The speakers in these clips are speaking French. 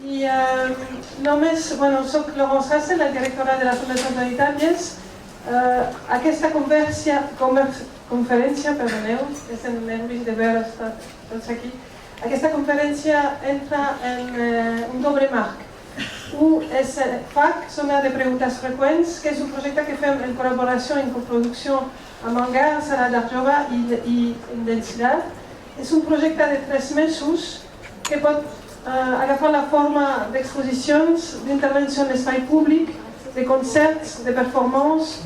I només, soc Laurence Hassel, la directora de la Fundació Trinitàries. Aquesta conferència, perdoneu, és en nervis de veure tots aquí. Aquesta conferència entra en un doble marc. Un és FAC, Zona de Preguntes Freqüents, que és un projecte que fem en col·laboració, en coproducció amb Hangar, Sala d'Art Jove i Densidad. És un projecte de 3 mesos que pot agafar la forma d'exposicions, d'intervenció en l'espai públic, de concerts, de performances.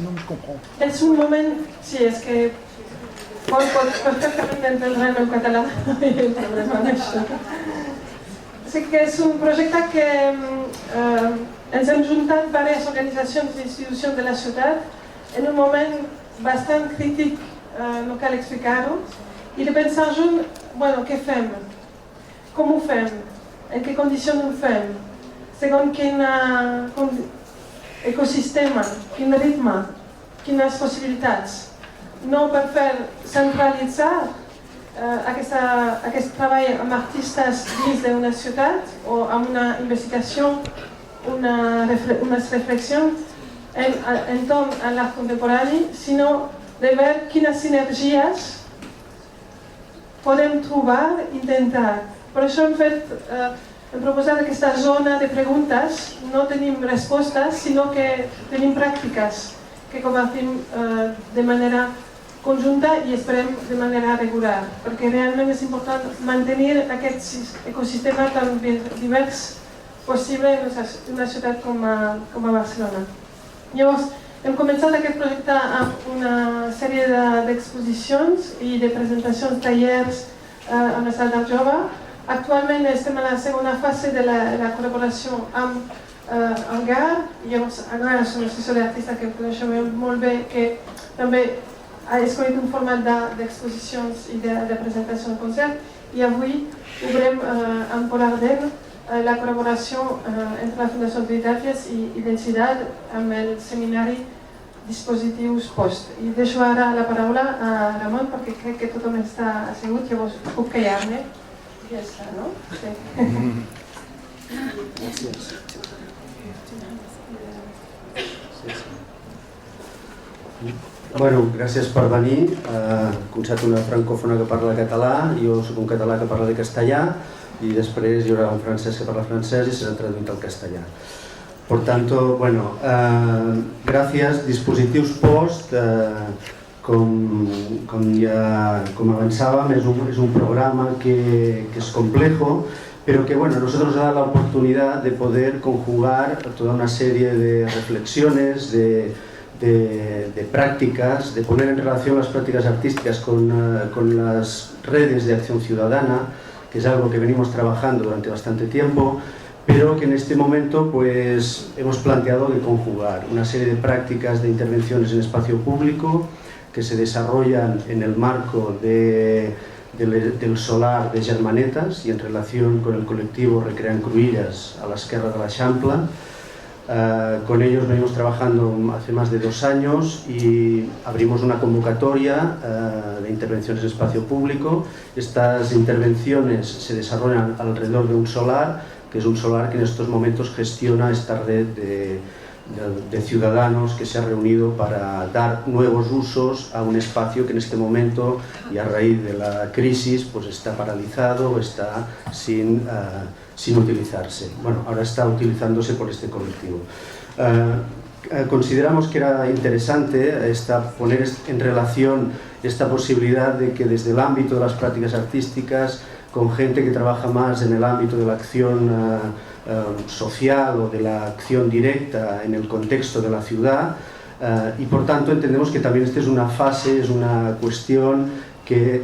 És un moment... Sí, és que Paul pot perfectament entendre el meu català. Sí que és un projecte que ens hem juntat diverses organitzacions i institucions de la ciutat en un moment bastant crític, no cal explicar-ho, i de pensar junt, què fem? Com ho fem? En què condicions ho fem? Segons quin ecosistema, quin ritme, quines possibilitats. No per fer centralitzar aquest treball amb artistes dins d'una ciutat o amb una investigació, unes reflexions entorn a l'art contemporani, sinó de veure quines sinergies podem trobar i intentar. Per això hem proposat aquesta zona de preguntes. No tenim respostes, sinó que tenim pràctiques que compartim de manera conjunta i esperem de manera regular, perquè realment és important mantenir aquest ecosistema tan divers possible en una ciutat com a Barcelona. Llavors, hem començat aquest projecte amb una sèrie d'exposicions i de presentacions, tallers amb la Sala d'Art Jove. Actualment estem a la segona fase de la col·laboració amb Hangar. Llavors, Hangar és un assessor d'artista que coneixeu molt bé, que també ha escollit un format d'exposicions i de presentació de concert. I avui obrem amb Paul Ardent la col·laboració entre la Fundació Trinitàries i Densidad amb el seminari Dispositius Post. I deixo ara la paraula a Ramon perquè crec que tothom està assegut, llavors puc callar-me. Ja està, no? Sí. Gràcies. Bueno, gràcies per venir. He començat una francòfona que parla català, jo soc un català que parla de castellà i després hi haurà un francès que parla francès i serà traduït al castellà. Por tanto, bueno, gracias. Dispositius Post, como avanzábamos, es un programa que es complejo, pero que nos da la oportunidad de poder conjugar toda una serie de reflexiones, de prácticas, de poner en relación las prácticas artísticas con las redes de acción ciudadana, que es algo que venimos trabajando durante bastante tiempo, pero que en este momento hemos planteado de conjugar una serie de prácticas de intervenciones en espacio público que se desarrollan en el marco del solar de Germanetas y en relación con el colectivo Recreant Cruïlles a l'esquerra de l'Eixample. Con ellos venimos trabajando hace más de 2 años y abrimos una convocatoria de intervenciones en espacio público. Estas intervenciones se desarrollan alrededor de un solar, que es un solar que en estos momentos gestiona esta red de ciudadanos que se ha reunido para dar nuevos usos a un espacio que en este momento y a raíz de la crisis está paralizado, está sin utilizarse. Bueno, ahora está utilizándose por este colectivo. Consideramos que era interesante poner en relación esta posibilidad de que desde el ámbito de las prácticas artísticas, con gente que trabaja más en el ámbito de la acción social o de la acción directa en el contexto de la ciudad, y por tanto entendemos que también esta es una fase, es una cuestión que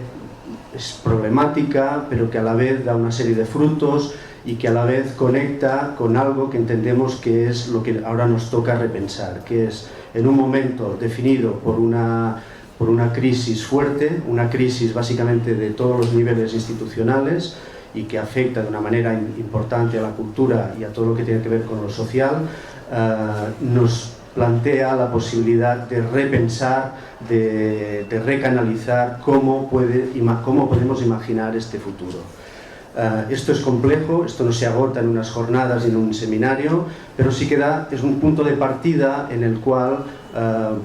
es problemática, pero que a la vez da una serie de frutos y que a la vez conecta con algo que entendemos que es lo que ahora nos toca repensar, que es en un momento definido por una crisis fuerte, una crisis básicamente de todos los niveles institucionales y que afecta de una manera importante a la cultura y a todo lo que tiene que ver con lo social, nos plantea la posibilidad de repensar, de recanalizar cómo podemos imaginar este futuro. Esto es complejo, esto no se agota en unas jornadas ni en un seminario, pero sí que es un punto de partida en el cual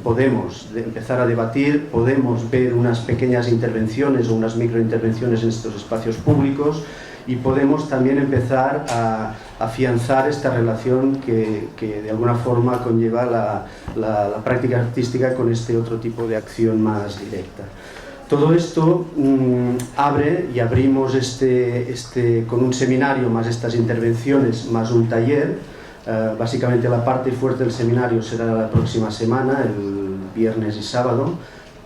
podemos empezar a debatir, podemos ver unas pequeñas intervenciones o unas microintervenciones en estos espacios públicos y podemos también empezar a afianzar esta relación que de alguna forma conlleva la práctica artística con este otro tipo de acción más directa. Todo esto abre y abrimos con un seminario más estas intervenciones, más un taller. Básicamente la parte fuerte del seminario será la próxima semana, el viernes y sábado,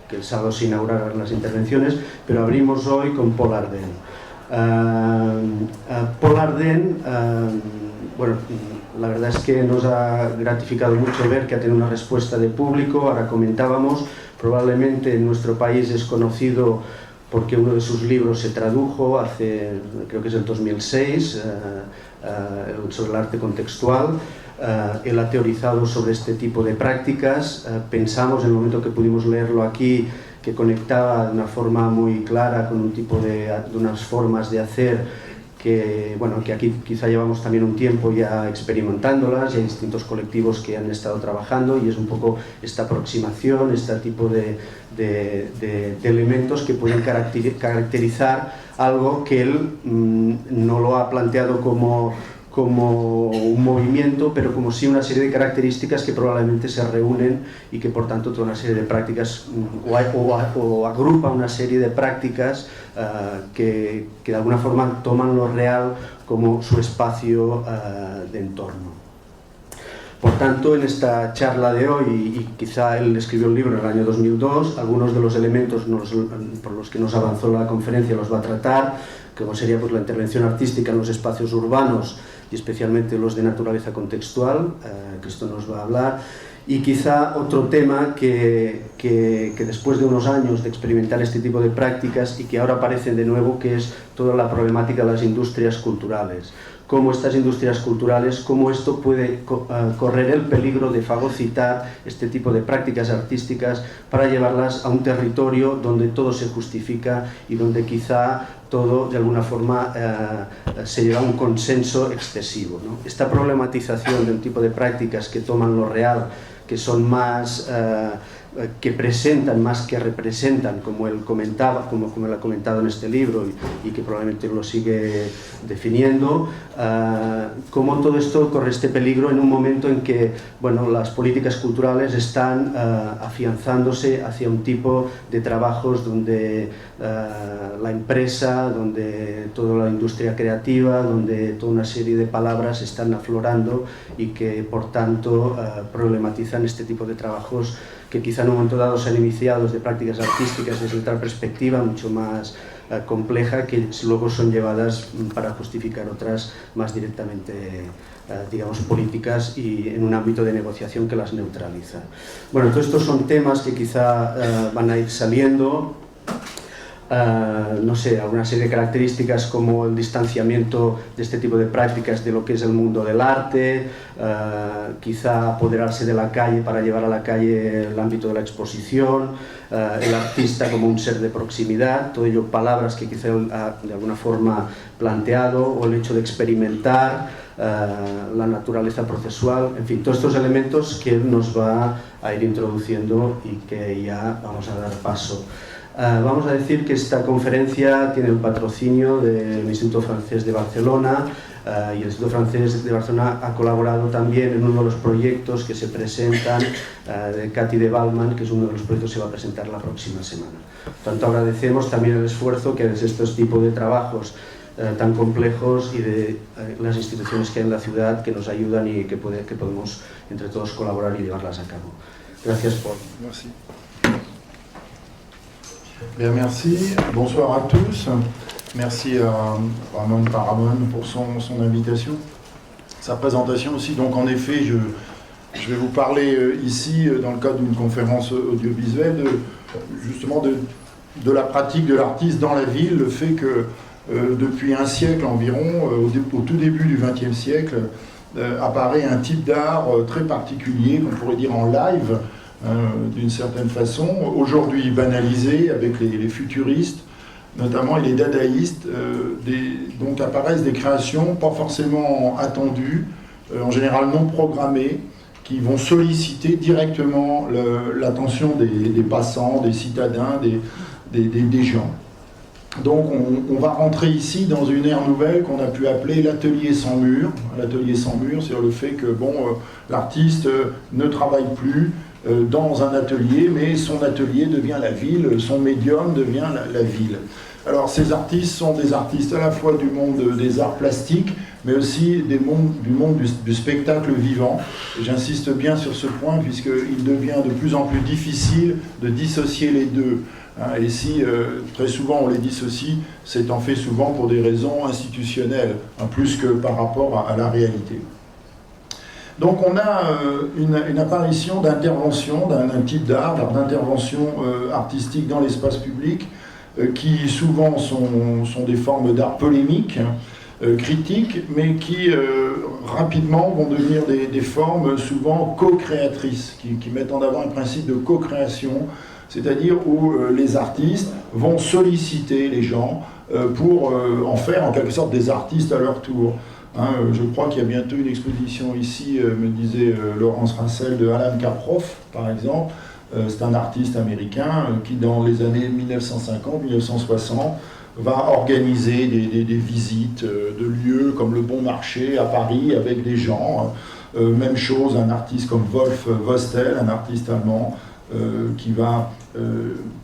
que el sábado se inaugurarán las intervenciones, pero abrimos hoy con Paul Arden. Paul Arden, bueno, la verdad es que nos ha gratificado mucho ver que ha tenido una respuesta del público. Ahora comentábamos, probablemente en nuestro país es conocido porque uno de sus libros se tradujo hace, creo que es el 2006, sobre el arte contextual. Él ha teorizado sobre este tipo de prácticas. Pensamos en el momento que pudimos leerlo aquí que conectaba de una forma muy clara con un tipo de unas formas de hacer que, bueno, que aquí quizá llevamos también un tiempo ya experimentándolas, y hay distintos colectivos que han estado trabajando, y es un poco esta aproximación, este tipo de elementos que pueden caracterizar algo que él no lo ha planteado como un movimiento, pero como sí una serie de características que probablemente se reúnen y que por tanto toda una serie de prácticas o agrupa una serie de prácticas que de alguna forma toman lo real como su espacio de entorno. Por tanto, en esta charla de hoy, y quizá él escribió el libro en el año 2002, algunos de los elementos por los que nos avanzó la conferencia los va a tratar, como sería pues, la intervención artística en los espacios urbanos y especialmente los de naturaleza contextual, que esto nos va a hablar, y quizá otro tema que después de unos años de experimentar este tipo de prácticas y que ahora aparecen de nuevo, que es toda la problemática de las industrias culturales. Cómo estas industrias culturales, cómo esto puede correr el peligro de fagocitar este tipo de prácticas artísticas para llevarlas a un territorio donde todo se justifica y donde quizá todo de alguna forma se lleva a un consenso excesivo, ¿no? Esta problematización del tipo de prácticas que toman lo real, que son más que presentan más que representan, como él comentaba, como él ha comentado en este libro y que probablemente lo sigue definiendo, cómo todo esto corre este peligro en un momento en que, bueno, las políticas culturales están afianzándose hacia un tipo de trabajos donde la empresa, donde toda la industria creativa, donde toda una serie de palabras están aflorando y que por tanto problematizan este tipo de trabajos que quizá en un momento dado se han iniciado desde prácticas artísticas desde otra perspectiva mucho más compleja, que luego son llevadas para justificar otras más directamente, digamos, políticas y en un ámbito de negociación que las neutraliza. Bueno, todos estos son temas que quizá van a ir saliendo. No sé, alguna serie de características como el distanciamiento de este tipo de prácticas de lo que es el mundo del arte, quizá apoderarse de la calle para llevar a la calle el ámbito de la exposición, el artista como un ser de proximidad, todo ello palabras que quizá él ha de alguna forma planteado, o el hecho de experimentar la naturaleza procesual, en fin, todos estos elementos que él nos va a ir introduciendo y que ya vamos a dar paso. Vamos a decir que esta conferencia tiene el patrocinio del Instituto Francés de Barcelona, y el Instituto Francés de Barcelona ha colaborado también en uno de los proyectos que se presentan de Cathy de Balman, que es uno de los proyectos que se va a presentar la próxima semana. Por tanto, agradecemos también el esfuerzo que desde estos tipos de trabajos tan complejos y de las instituciones que hay en la ciudad que nos ayudan y que podemos entre todos colaborar y llevarlas a cabo. Gracias, Paul. Merci. Bien, merci. Bonsoir à tous. Merci à Ramon Paramon pour son invitation, sa présentation aussi. Donc en effet, je vais vous parler ici, dans le cadre d'une conférence audiovisuelle, justement de la pratique de l'artiste dans la ville, le fait que depuis un siècle environ, au tout début du XXe siècle, apparaît un type d'art très particulier, qu'on pourrait dire en live, d'une certaine façon, aujourd'hui banalisé avec les futuristes, notamment il est dadaïste, donc apparaissent des créations pas forcément attendues, en général non programmées, qui vont solliciter directement l'attention des passants, des citadins, des gens. Donc on va rentrer ici dans une ère nouvelle qu'on a pu appeler l'atelier sans mur. L'atelier sans mur, c'est le fait que l'artiste ne travaille plus dans un atelier, mais son atelier devient la ville, son médium devient la ville. Alors ces artistes sont des artistes à la fois du monde des arts plastiques, mais aussi du monde du spectacle vivant. J'insiste bien sur ce point, puisqu'il devient de plus en plus difficile de dissocier les deux. Et si très souvent on les dissocie, c'est en fait souvent pour des raisons institutionnelles, plus que par rapport à la réalité. Donc on a une apparition d'intervention, d'un type d'art, d'intervention artistique dans l'espace public, qui souvent sont des formes d'art polémiques, critiques, mais qui rapidement vont devenir des formes souvent co-créatrices, qui mettent en avant un principe de co-création, c'est-à-dire où les artistes vont solliciter les gens pour en faire en quelque sorte des artistes à leur tour. Je crois qu'il y a bientôt une exposition ici, me disait Laurence Rincel, de Alan Kaproff, par exemple. C'est un artiste américain qui, dans les années 1950-1960, va organiser des visites de lieux comme le Bon Marché à Paris avec des gens. Même chose, un artiste comme Wolf Vostel, un artiste allemand, qui va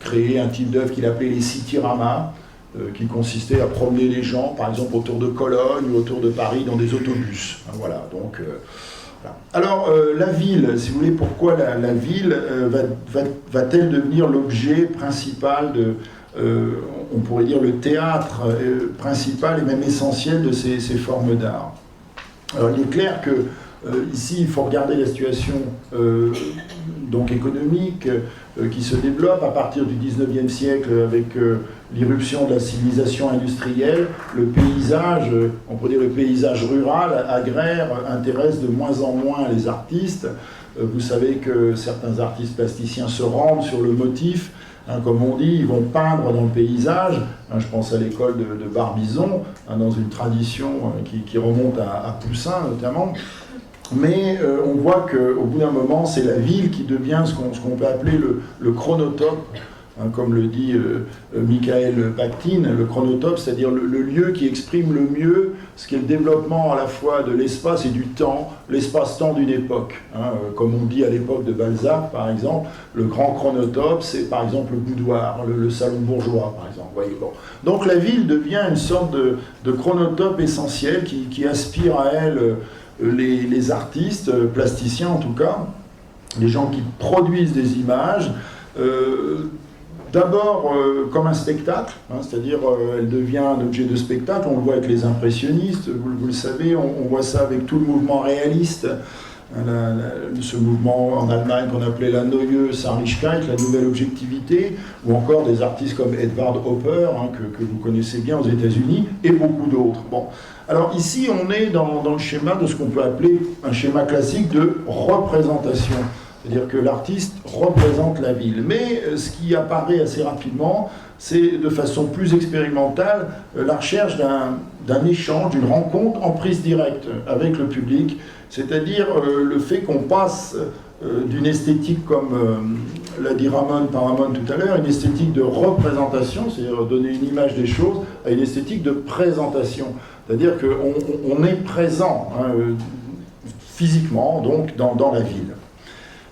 créer un type d'œuvre qu'il appelait les citiramas, qui consistait à promener les gens, par exemple autour de Cologne ou autour de Paris dans des autobus. Voilà, donc... Voilà. Alors, la ville, si vous voulez, pourquoi la ville va-t-elle devenir l'objet principal on pourrait dire le théâtre principal et même essentiel de ces formes d'art? Alors, il est clair que ici, il faut regarder la situation donc économique qui se développe à partir du 19e siècle avec l'irruption de la civilisation industrielle. Le paysage, on pourrait dire le paysage rural, agraire, intéresse de moins en moins les artistes. Vous savez que certains artistes plasticiens se rendent sur le motif, comme on dit, ils vont peindre dans le paysage. Je pense à l'école de Barbizon, dans une tradition qui remonte à Poussin notamment. Mais on voit qu'au bout d'un moment, c'est la ville qui devient ce qu'on peut appeler le chronotope, comme le dit Michael Bakhtin, le chronotope, c'est-à-dire le lieu qui exprime le mieux ce qu'est le développement à la fois de l'espace et du temps, l'espace-temps d'une époque. Comme on dit à l'époque de Balzac, par exemple, le grand chronotope, c'est par exemple le boudoir, le salon bourgeois, par exemple. Voyez, bon. Donc la ville devient une sorte de chronotope essentiel qui aspire à elle les artistes, plasticiens en tout cas, les gens qui produisent des images, d'abord comme un spectacle, c'est-à-dire elle devient un objet de spectacle. On le voit avec les impressionnistes, vous le savez, on voit ça avec tout le mouvement réaliste, ce mouvement en Allemagne qu'on appelait la Neue Sarlichkeit, la nouvelle objectivité, ou encore des artistes comme Edward Hopper, que vous connaissez bien aux États-Unis, et beaucoup d'autres. Bon. Alors ici, on est dans le schéma de ce qu'on peut appeler un schéma classique de représentation. C'est-à-dire que l'artiste représente la ville. Mais ce qui apparaît assez rapidement, c'est de façon plus expérimentale la recherche d'un échange, d'une rencontre en prise directe avec le public. C'est-à-dire le fait qu'on passe d'une esthétique, comme l'a dit Ramon tout à l'heure, une esthétique de représentation, c'est-à-dire donner une image des choses, à une esthétique de présentation. C'est-à-dire qu'on est présent physiquement donc dans la ville.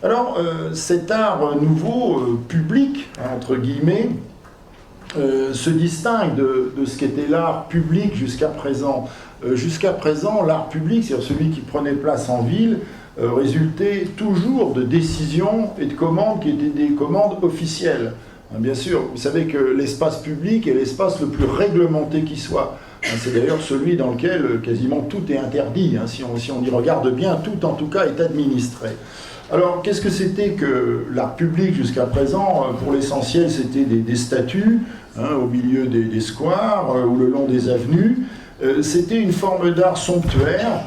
Alors cet art nouveau, public, entre guillemets, se distingue de ce qu'était l'art public jusqu'à présent. Jusqu'à présent, l'art public, c'est-à-dire celui qui prenait place en ville, résultait toujours de décisions et de commandes qui étaient des commandes officielles. Bien sûr, vous savez que l'espace public est l'espace le plus réglementé qui soit. C'est d'ailleurs celui dans lequel quasiment tout est interdit. Si on y regarde bien, tout en tout cas est administré. Alors, qu'est-ce que c'était que l'art public jusqu'à présent? Pour l'essentiel, c'était des statues au milieu des squares ou le long des avenues. C'était une forme d'art somptuaire,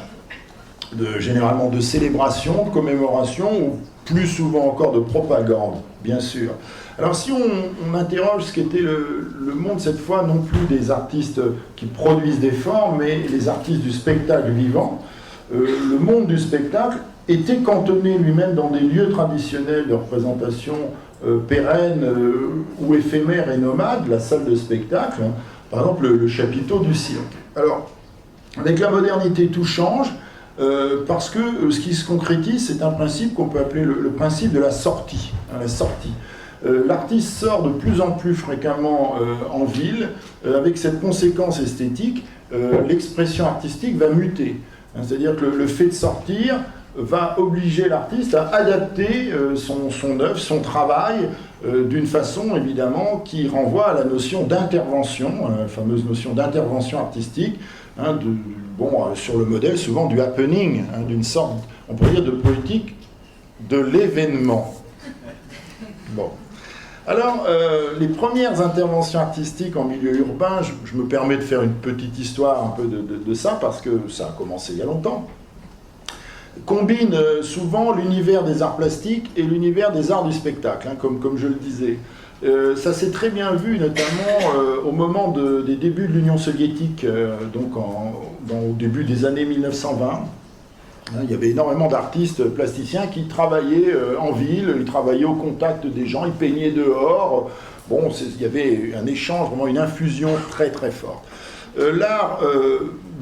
généralement de célébration, de commémoration, ou plus souvent encore de propagande, bien sûr. Alors si on interroge ce qu'était le monde cette fois, non plus des artistes qui produisent des formes, mais les artistes du spectacle vivant, le monde du spectacle était cantonné lui-même dans des lieux traditionnels de représentation pérennes ou éphémères et nomades, la salle de spectacle, hein, par exemple le chapiteau du cirque. Alors, avec la modernité, tout change, parce que ce qui se concrétise, c'est un principe qu'on peut appeler le principe de la sortie. Hein, la sortie. L'artiste sort de plus en plus fréquemment en ville, avec cette conséquence esthétique, l'expression artistique va muter. Hein, c'est-à-dire que le fait de sortir va obliger l'artiste à adapter son œuvre, son travail, d'une façon évidemment qui renvoie à la notion d'intervention, la fameuse notion d'intervention artistique, hein, sur le modèle souvent du happening, hein, d'une sorte, on pourrait dire, de politique de l'événement. Bon. Alors, les premières interventions artistiques en milieu urbain, je me permets de faire une petite histoire un peu de ça, parce que ça a commencé il y a longtemps, combine souvent l'univers des arts plastiques et l'univers des arts du spectacle, hein, comme je le disais. Ça s'est très bien vu, notamment au moment des débuts de l'Union soviétique, au début des années 1920. Il y avait énormément d'artistes plasticiens qui travaillaient en ville, ils travaillaient au contact des gens, ils peignaient dehors. Bon, il y avait un échange, vraiment une infusion très très forte. L'art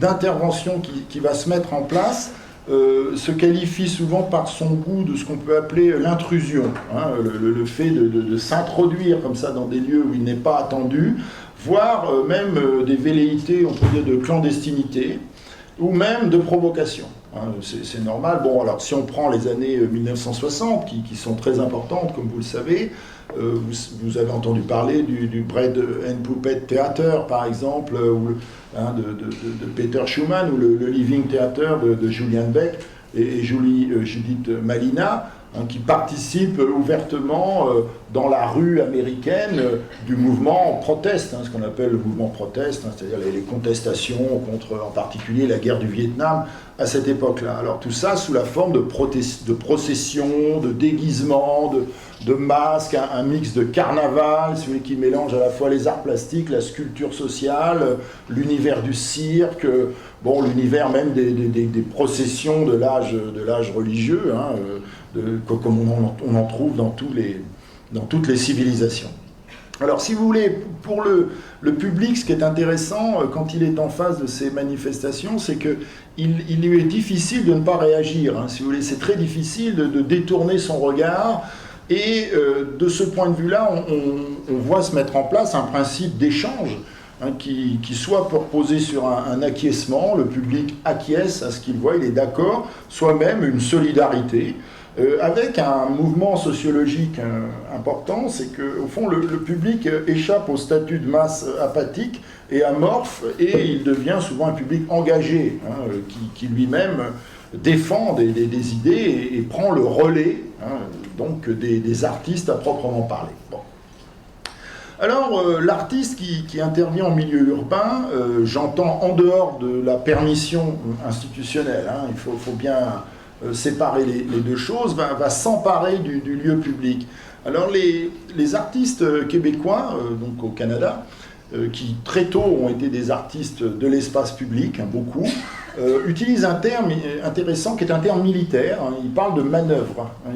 d'intervention qui va se mettre en place se qualifie souvent par son goût de ce qu'on peut appeler l'intrusion, hein, le fait de s'introduire comme ça dans des lieux où il n'est pas attendu, voire même des velléités, on peut dire, de clandestinité, ou même de provocation. Hein, c'est normal. Bon, alors si on prend les années 1960, qui sont très importantes, comme vous le savez, vous avez entendu parler du Bread and Puppet Theater, par exemple, de Peter Schumann, ou le Living Theater de Julian Beck et Judith Malina, hein, qui participent ouvertement dans la rue américaine du mouvement proteste, hein, ce qu'on appelle le mouvement proteste, hein, c'est-à-dire les contestations contre, en particulier, la guerre du Vietnam à cette époque-là. Alors tout ça sous la forme de processions, de déguisements, de masques, un mix de carnaval, celui qui mélange à la fois les arts plastiques, la sculpture sociale, l'univers du cirque, l'univers même des processions de l'âge religieux, hein, comme on en trouve dans toutes les civilisations. Alors, si vous voulez, pour le public, ce qui est intéressant quand il est en face de ces manifestations, c'est qu'il lui est difficile de ne pas réagir. Hein, si vous voulez, c'est très difficile de détourner son regard. Et de ce point de vue-là, on voit se mettre en place un principe d'échange, hein, qui soit reposer sur un acquiescement, le public acquiesce à ce qu'il voit, il est d'accord, soit même une solidarité. Avec un mouvement sociologique important, c'est qu'au fond, le public échappe au statut de masse apathique et amorphe, et il devient souvent un public engagé, hein, qui lui-même défend des idées et prend le relais, hein, donc des artistes à proprement parler. Bon. Alors, l'artiste qui intervient en milieu urbain, j'entends en dehors de la permission institutionnelle, hein, il faut bien séparer les deux choses, va s'emparer du lieu public. Alors les artistes québécois, donc au Canada, qui très tôt ont été des artistes de l'espace public, hein, beaucoup, utilisent un terme intéressant qui est un terme militaire, hein, ils parlent de manœuvre. Hein,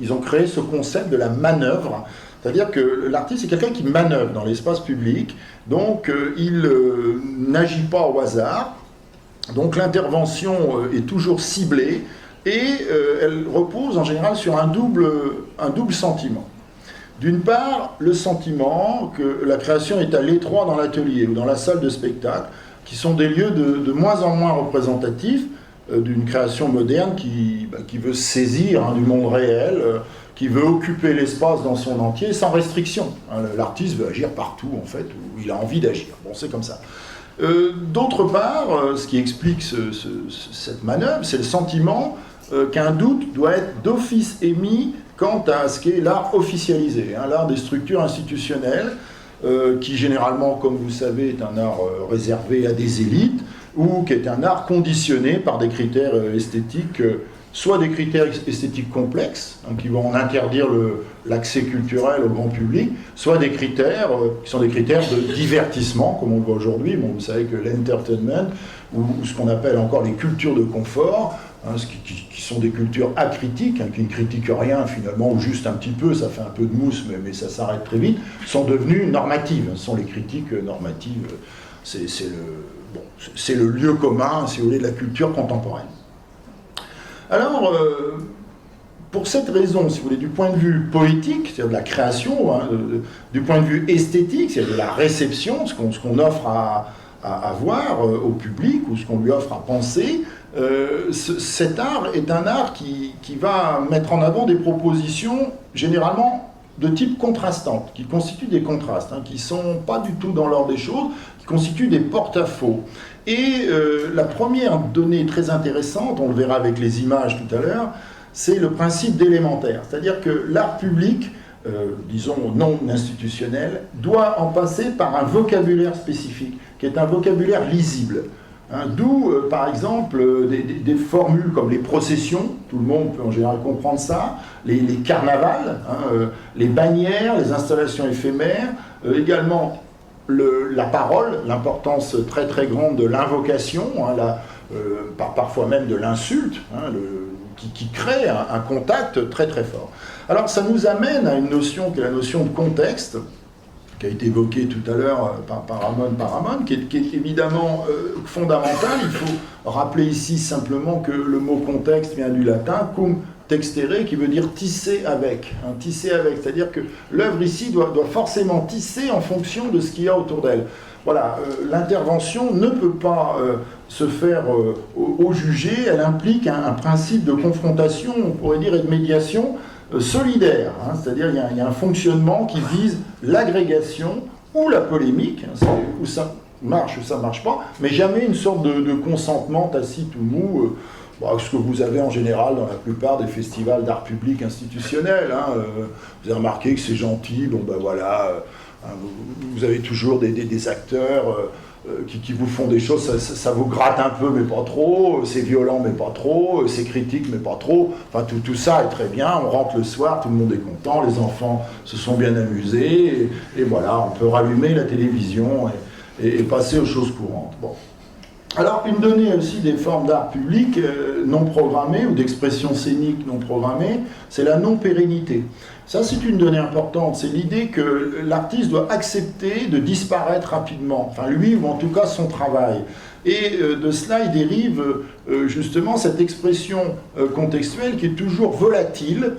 ils ont créé ce concept de la manœuvre, c'est-à-dire que l'artiste est quelqu'un qui manœuvre dans l'espace public, donc il n'agit pas au hasard, donc l'intervention est toujours ciblée, et elle repose en général sur un double sentiment. D'une part, le sentiment que la création est à l'étroit dans l'atelier ou dans la salle de spectacle, qui sont des lieux de moins en moins représentatifs d'une création moderne qui veut se saisir, hein, du monde réel, qui veut occuper l'espace dans son entier sans restriction. Hein, l'artiste veut agir partout, en fait, où il a envie d'agir. Bon, c'est comme ça. D'autre part, ce qui explique cette manœuvre, c'est le sentiment qu'un doute doit être d'office émis quant à ce qu'est l'art officialisé, hein, l'art des structures institutionnelles, qui généralement, comme vous savez, est un art réservé à des élites, ou qui est un art conditionné par des critères esthétiques soit des critères esthétiques complexes, hein, qui vont en interdire l'accès culturel au grand public, soit des critères qui sont des critères de divertissement, comme on le voit aujourd'hui. Bon, vous savez que l'entertainment, ou ce qu'on appelle encore les cultures de confort, hein, qui sont des cultures acritiques, hein, qui ne critiquent rien finalement, ou juste un petit peu, ça fait un peu de mousse, mais ça s'arrête très vite, sont devenues normatives. Ce sont les critiques normatives. C'est le lieu commun, si vous voulez, de la culture contemporaine. Alors, pour cette raison, si vous voulez, du point de vue poétique, c'est-à-dire de la création, hein, du point de vue esthétique, c'est-à-dire de la réception, ce qu'on offre à voir au public, ou ce qu'on lui offre à penser, cet art est un art qui va mettre en avant des propositions généralement de type contrastante, qui constituent des contrastes, hein, qui ne sont pas du tout dans l'ordre des choses, qui constituent des porte-à-faux. Et la première donnée très intéressante, on le verra avec les images tout à l'heure, c'est le principe d'élémentaire. C'est-à-dire que l'art public, disons non institutionnel, doit en passer par un vocabulaire spécifique, qui est un vocabulaire lisible. Hein, d'où, par exemple, des formules comme les processions, tout le monde peut en général comprendre ça, les carnavals, hein, les bannières, les installations éphémères, également la parole, l'importance très très grande de l'invocation, hein, parfois même de l'insulte, hein, qui crée un contact très très fort. Alors ça nous amène à une notion qui est la notion de contexte, qui a été évoquée tout à l'heure par Ramon, qui est évidemment fondamentale. Il faut rappeler ici simplement que le mot contexte vient du latin cum textere, qui veut dire tisser avec. Hein, tisser avec, c'est-à-dire que l'œuvre ici doit forcément tisser en fonction de ce qu'il y a autour d'elle. Voilà, l'intervention ne peut pas se faire au jugé, elle implique un principe de confrontation, on pourrait dire, et de médiation solidaire, hein, c'est-à-dire il y a un fonctionnement qui vise l'agrégation ou la polémique, hein, où ça marche ou ça ne marche pas, mais jamais une sorte de consentement tacite ou mou, ce que vous avez en général dans la plupart des festivals d'art public institutionnels. Hein, vous avez remarqué que c'est gentil, bon ben voilà, vous avez toujours des acteurs qui vous font des choses, ça vous gratte un peu mais pas trop, c'est violent mais pas trop, c'est critique mais pas trop, enfin tout ça est très bien, on rentre le soir, tout le monde est content, les enfants se sont bien amusés, et voilà, on peut rallumer la télévision et passer aux choses courantes. Bon. Alors, une donnée aussi des formes d'art public non programmées ou d'expression scénique non programmée, c'est la non-pérennité. Ça, c'est une donnée importante, c'est l'idée que l'artiste doit accepter de disparaître rapidement, enfin lui ou en tout cas son travail. Et de cela, il dérive justement cette expression contextuelle qui est toujours volatile,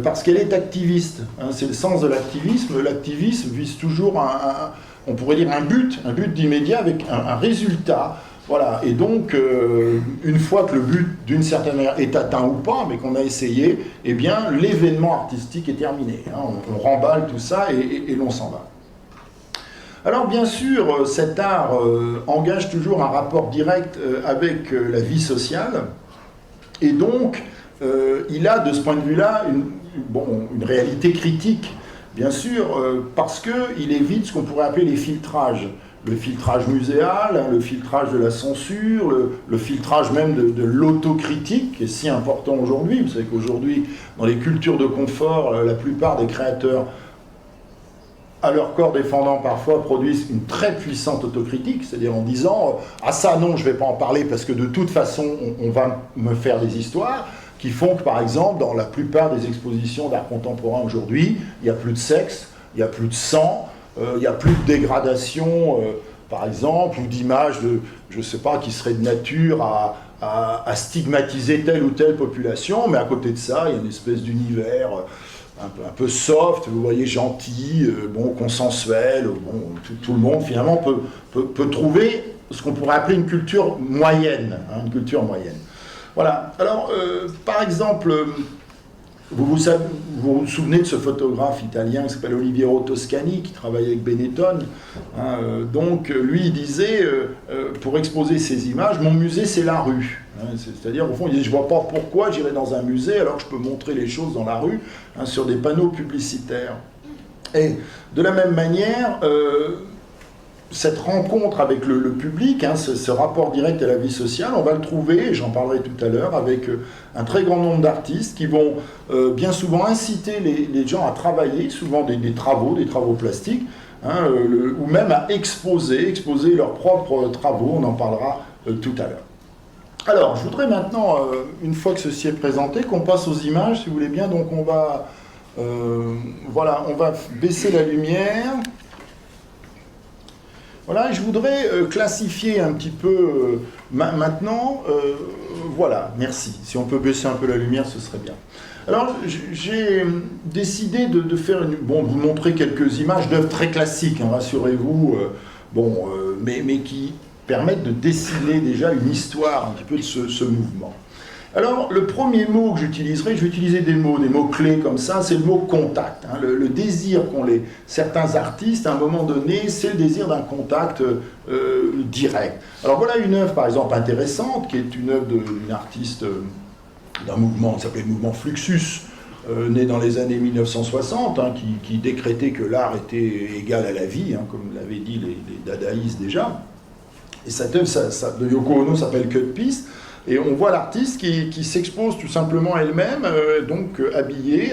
parce qu'elle est activiste. Hein, c'est le sens de l'activisme. L'activisme vise toujours on pourrait dire un but d'immédiat avec un résultat. Voilà, et donc, une fois que le but, d'une certaine manière, est atteint ou pas, mais qu'on a essayé, eh bien, l'événement artistique est terminé. Hein, on remballe tout ça et l'on s'en va. Alors, bien sûr, cet art engage toujours un rapport direct avec la vie sociale, et donc, il a, de ce point de vue-là, une réalité critique, bien sûr, parce qu'il évite ce qu'on pourrait appeler les filtrages. Le filtrage muséal, hein, le filtrage de la censure, le filtrage même de l'autocritique, qui est si important aujourd'hui. Vous savez qu'aujourd'hui, dans les cultures de confort, la plupart des créateurs, à leur corps défendant parfois, produisent une très puissante autocritique, c'est-à-dire en disant « Ah ça non, je ne vais pas en parler parce que de toute façon, on va me faire des histoires », qui font que, par exemple, dans la plupart des expositions d'art contemporain aujourd'hui, il n'y a plus de sexe, il n'y a plus de sang, il n'y a plus de dégradation, par exemple, ou d'images, je ne sais pas, qui seraient de nature à stigmatiser telle ou telle population, mais à côté de ça, il y a une espèce d'univers un peu soft, vous voyez, gentil, consensuel, tout le monde finalement peut trouver ce qu'on pourrait appeler une culture moyenne, hein, une culture moyenne. Voilà, alors, par exemple, vous vous souvenez de ce photographe italien qui s'appelle Oliviero Toscani, qui travaillait avec Benetton, hein, donc lui il disait, pour exposer ses images, mon musée c'est la rue. Hein, c'est-à-dire au fond il disait, je ne vois pas pourquoi j'irai dans un musée alors que je peux montrer les choses dans la rue, hein, sur des panneaux publicitaires. Et de la même manière, cette rencontre avec le public, hein, ce rapport direct à la vie sociale, on va le trouver, et j'en parlerai tout à l'heure, avec un très grand nombre d'artistes qui vont bien souvent inciter les gens à travailler, souvent des travaux plastiques, hein, ou même à exposer leurs propres travaux, on en parlera tout à l'heure. Alors, je voudrais maintenant, une fois que ceci est présenté, qu'on passe aux images, si vous voulez bien. Donc on va, voilà, on va baisser la lumière. Voilà, je voudrais classifier un petit peu maintenant. Voilà, merci. Si on peut baisser un peu la lumière, ce serait bien. Alors, j'ai décidé de faire vous montrer quelques images d'œuvres très classiques, hein, rassurez-vous, mais qui permettent de dessiner déjà une histoire un petit peu de ce mouvement. Alors, le premier mot que j'utiliserai, je vais utiliser des mots clés comme ça, c'est le mot contact. Hein. Le désir qu'ont certains artistes, à un moment donné, c'est le désir d'un contact direct. Alors voilà une œuvre, par exemple, intéressante, qui est une œuvre d'une artiste d'un mouvement qui s'appelait le mouvement Fluxus, né dans les années 1960, hein, qui décrétait que l'art était égal à la vie, hein, comme l'avaient dit les dadaïstes déjà. Et cette œuvre de Yoko Ono s'appelle Cut Piece. Et on voit l'artiste qui s'expose tout simplement elle-même, donc habillée,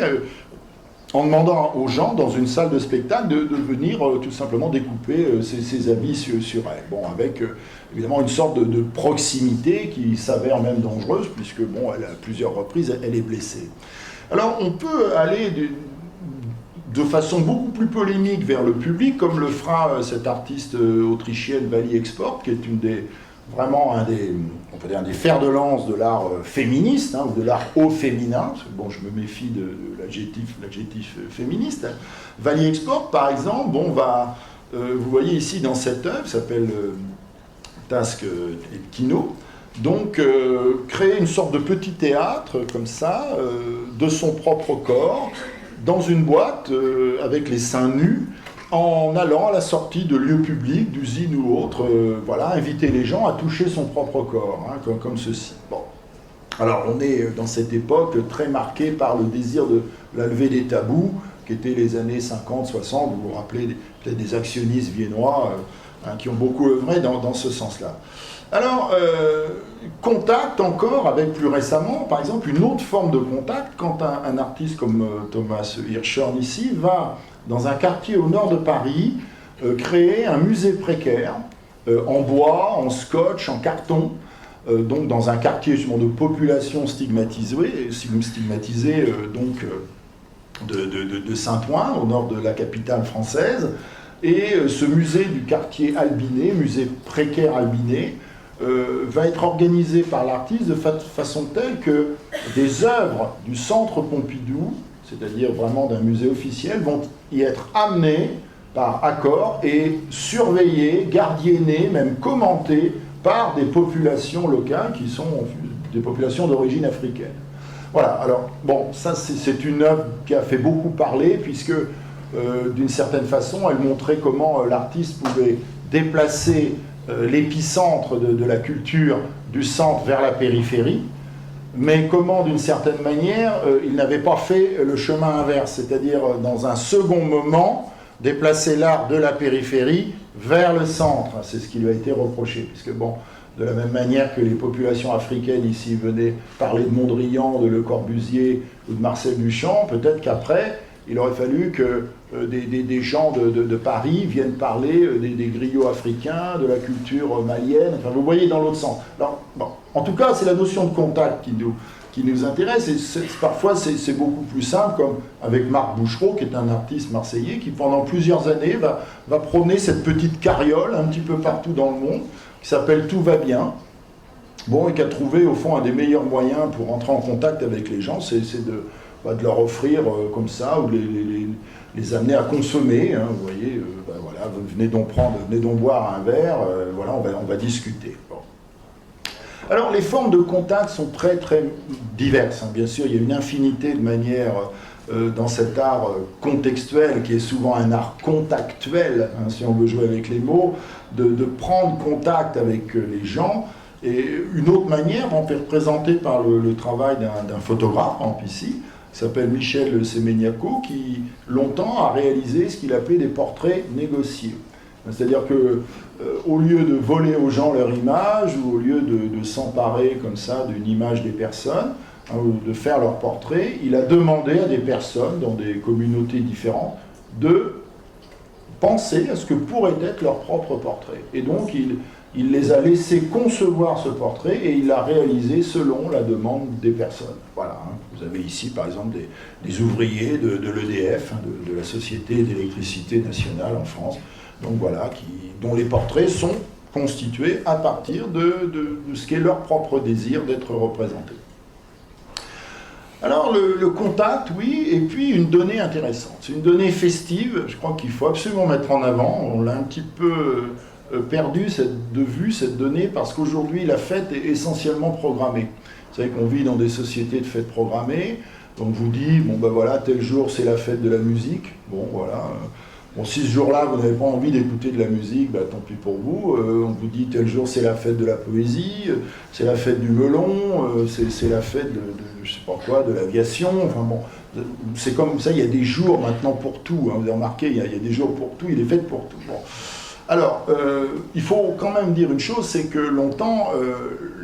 en demandant aux gens dans une salle de spectacle de venir tout simplement découper ses habits sur elle. Bon, avec évidemment une sorte de proximité qui s'avère même dangereuse, puisque bon, à plusieurs reprises, elle est blessée. Alors on peut aller de façon beaucoup plus polémique vers le public, comme le fera cette artiste autrichienne Vali Export, qui est vraiment un des fers de lance de l'art féministe, hein, ou de l'art au féminin, parce que bon, je me méfie de l'adjectif féministe. Vali Export, par exemple, vous voyez ici dans cette œuvre, s'appelle Task Kino, donc créer une sorte de petit théâtre, comme ça, de son propre corps, dans une boîte, avec les seins nus, en allant à la sortie de lieux publics, d'usines ou autres, voilà, inviter les gens à toucher son propre corps, hein, comme ceci. Bon. Alors, on est dans cette époque très marquée par le désir de la levée des tabous, qui étaient les années 50, 60, vous vous rappelez peut-être des actionnistes viennois hein, qui ont beaucoup œuvré dans ce sens-là. Alors, contact encore avec plus récemment, par exemple, une autre forme de contact, quand un artiste comme Thomas Hirschhorn ici va dans un quartier au nord de Paris, créer un musée précaire, en bois, en scotch, en carton, donc dans un quartier justement de population stigmatisée donc de Saint-Ouen, au nord de la capitale française, et ce musée du quartier albiné, musée précaire albiné, va être organisé par l'artiste de façon telle que des œuvres du Centre Pompidou, c'est-à-dire vraiment d'un musée officiel, vont y être amenés par accord et surveillés, gardiennés, même commentés par des populations locales qui sont des populations d'origine africaine. Voilà, alors, bon, ça c'est une œuvre qui a fait beaucoup parler, puisque d'une certaine façon, elle montrait comment l'artiste pouvait déplacer l'épicentre de la culture du centre vers la périphérie, mais comment, d'une certaine manière, il n'avait pas fait le chemin inverse, c'est-à-dire, dans un second moment, déplacer l'art de la périphérie vers le centre. C'est ce qui lui a été reproché, puisque, bon, de la même manière que les populations africaines ici venaient parler de Mondrian, de Le Corbusier ou de Marcel Duchamp, peut-être qu'après, il aurait fallu que des gens de Paris viennent parler des griots africains, de la culture malienne, enfin vous voyez dans l'autre sens. Alors, bon, en tout cas, c'est la notion de contact qui nous intéresse, et parfois c'est beaucoup plus simple, comme avec Marc Bouchereau, qui est un artiste marseillais, qui pendant plusieurs années va prôner cette petite carriole un petit peu partout dans le monde, qui s'appelle Tout va bien, bon, et qui a trouvé au fond un des meilleurs moyens pour entrer en contact avec les gens, c'est de leur offrir comme ça, ou les amener à consommer, hein, vous voyez, voilà, venez donc boire un verre, voilà, on va discuter. Bon. Alors, les formes de contact sont très très diverses, hein. Bien sûr, il y a une infinité de manières dans cet art contextuel, qui est souvent un art contactuel, hein, si on veut jouer avec les mots, de prendre contact avec les gens. Et une autre manière, représentée par le travail d'un photographe, ici, qui s'appelle Michel Semeniaco, qui longtemps a réalisé ce qu'il appelait des portraits négociés. C'est-à-dire que au lieu de voler aux gens leur image, ou au lieu de s'emparer comme ça d'une image des personnes, hein, ou de faire leur portrait, il a demandé à des personnes dans des communautés différentes de penser à ce que pourrait être leur propre portrait. Et donc il les a laissés concevoir ce portrait et il l'a réalisé selon la demande des personnes. Voilà, hein. Vous avez ici par exemple des ouvriers de l'EDF, hein, de la Société d'électricité nationale en France, donc voilà, dont les portraits sont constitués à partir de ce qu'est leur propre désir d'être représenté. Alors le contact, oui, et puis une donnée intéressante. C'est une donnée festive, je crois qu'il faut absolument mettre en avant. On l'a un petit peu perdu de vue, cette donnée, parce qu'aujourd'hui la fête est essentiellement programmée. Vous savez qu'on vit dans des sociétés de fêtes programmées, donc on vous dit, bon ben voilà, tel jour c'est la fête de la musique, bon voilà. Bon, si ce jour-là, vous n'avez pas envie d'écouter de la musique, bah, tant pis pour vous. On vous dit tel jour, c'est la fête de la poésie, c'est la fête du melon, c'est la fête de je sais pas quoi, de l'aviation. Enfin bon, c'est comme ça, il y a des jours maintenant pour tout. Hein, vous avez remarqué, il y a des jours pour tout, il est fait pour tout. Bon. Alors, il faut quand même dire une chose, c'est que longtemps,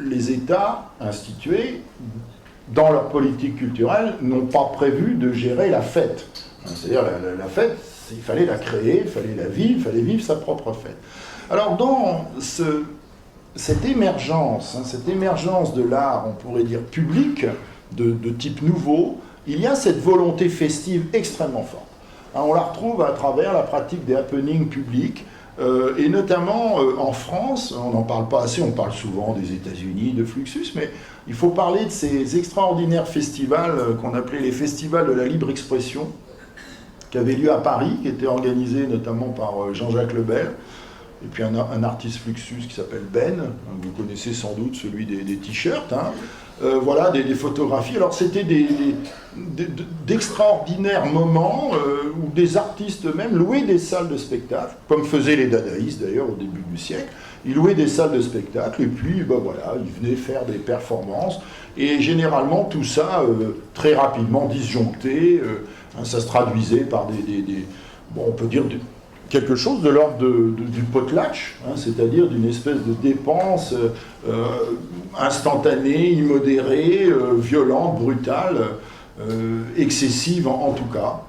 les États institués, dans leur politique culturelle, n'ont pas prévu de gérer la fête. C'est-à-dire la fête, il fallait la créer, il fallait la vivre, il fallait vivre sa propre fête. Alors dans cette émergence de l'art, on pourrait dire public, de type nouveau, il y a cette volonté festive extrêmement forte. Hein, on la retrouve à travers la pratique des happenings publics, et notamment en France, on n'en parle pas assez, on parle souvent des États-Unis, de Fluxus, mais il faut parler de ces extraordinaires festivals qu'on appelait les festivals de la libre expression, qui avait lieu à Paris, qui était organisé notamment par Jean-Jacques Lebel, et puis un artiste Fluxus qui s'appelle Ben, vous connaissez sans doute celui des t-shirts, hein. Voilà, des photographies. Alors c'était d'extraordinaires moments où des artistes eux-mêmes louaient des salles de spectacle, comme faisaient les dadaïstes d'ailleurs au début du siècle. Ils louaient des salles de spectacle et puis ben voilà, ils venaient faire des performances. Et généralement tout ça très rapidement disjoncté, hein, ça se traduisait par bon, on peut dire quelque chose de l'ordre du potlatch, hein, c'est-à-dire d'une espèce de dépense instantanée, immodérée, violente, brutale, excessive en tout cas,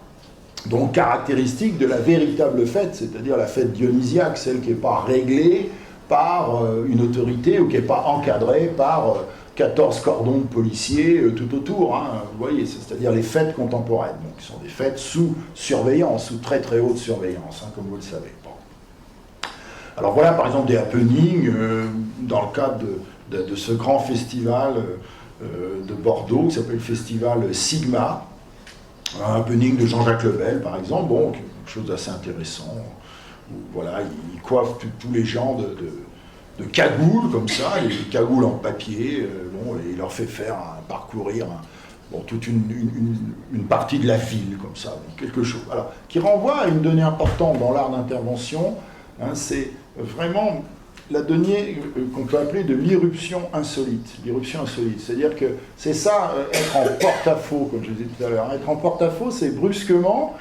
donc caractéristique de la véritable fête, c'est-à-dire la fête dionysiaque, celle qui n'est pas réglée par une autorité ou qui n'est pas encadrée par 14 cordons de policiers tout autour, hein, vous voyez, c'est-à-dire les fêtes contemporaines, donc qui sont des fêtes sous surveillance, sous très très haute surveillance, hein, comme vous le savez. Bon. Alors voilà par exemple des happenings dans le cadre de ce grand festival de Bordeaux qui s'appelle le festival Sigma, un happening de Jean-Jacques Lebel par exemple, bon, quelque chose d'assez intéressant, où, voilà, il coiffe tous les gens de cagoules comme ça, les cagoules en papier, bon, et il leur fait faire parcourir toute une partie de la ville comme ça, donc quelque chose. Alors, qui renvoie à une donnée importante dans l'art d'intervention, hein, c'est vraiment la donnée qu'on peut appeler de l'irruption insolite. L'irruption insolite, c'est-à-dire que c'est ça, être en porte-à-faux, comme je disais tout à l'heure. Être en porte-à-faux, c'est brusquement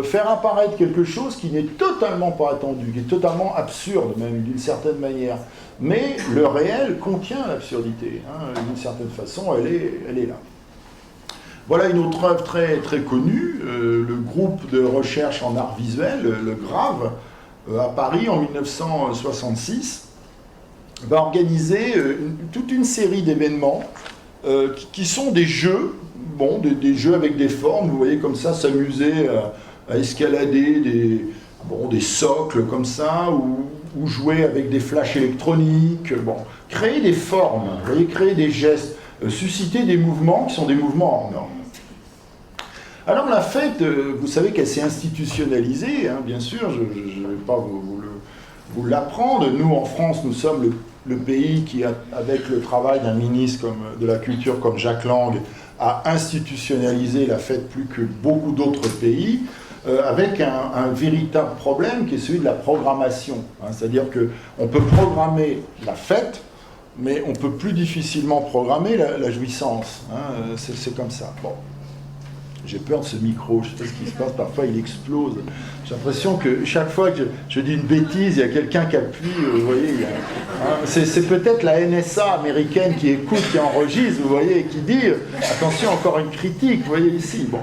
faire apparaître quelque chose qui n'est totalement pas attendu, qui est totalement absurde même d'une certaine manière. Mais le réel contient l'absurdité, hein, d'une certaine façon, elle est là. Voilà une autre œuvre très, très connue, le groupe de recherche en art visuel, le GRAVE, à Paris en 1966, va organiser toute une série d'événements qui sont des jeux, bon, des jeux avec des formes, vous voyez comme ça, s'amuser à escalader des socles comme ça, ou jouer avec des flashs électroniques, bon, créer des formes, vous voyez, créer des gestes, susciter des mouvements qui sont des mouvements hors normes. Alors la fête, vous savez qu'elle s'est institutionnalisée, hein, bien sûr, je ne vais pas vous l'apprendre. Nous, en France, nous sommes le pays qui, avec le travail d'un ministre de la Culture comme Jacques Lang, a institutionnalisé la fête plus que beaucoup d'autres pays, avec un véritable problème qui est celui de la programmation. Hein, c'est-à-dire qu'on peut programmer la fête, mais on peut plus difficilement programmer la jouissance. Hein, c'est comme ça. Bon. J'ai peur de ce micro, je sais pas ce qui se passe, parfois il explose. J'ai l'impression que chaque fois que je dis une bêtise, il y a quelqu'un qui appuie, vous voyez. C'est peut-être la NSA américaine qui écoute, qui enregistre, vous voyez, et qui dit attention, encore une critique, vous voyez ici. Bon.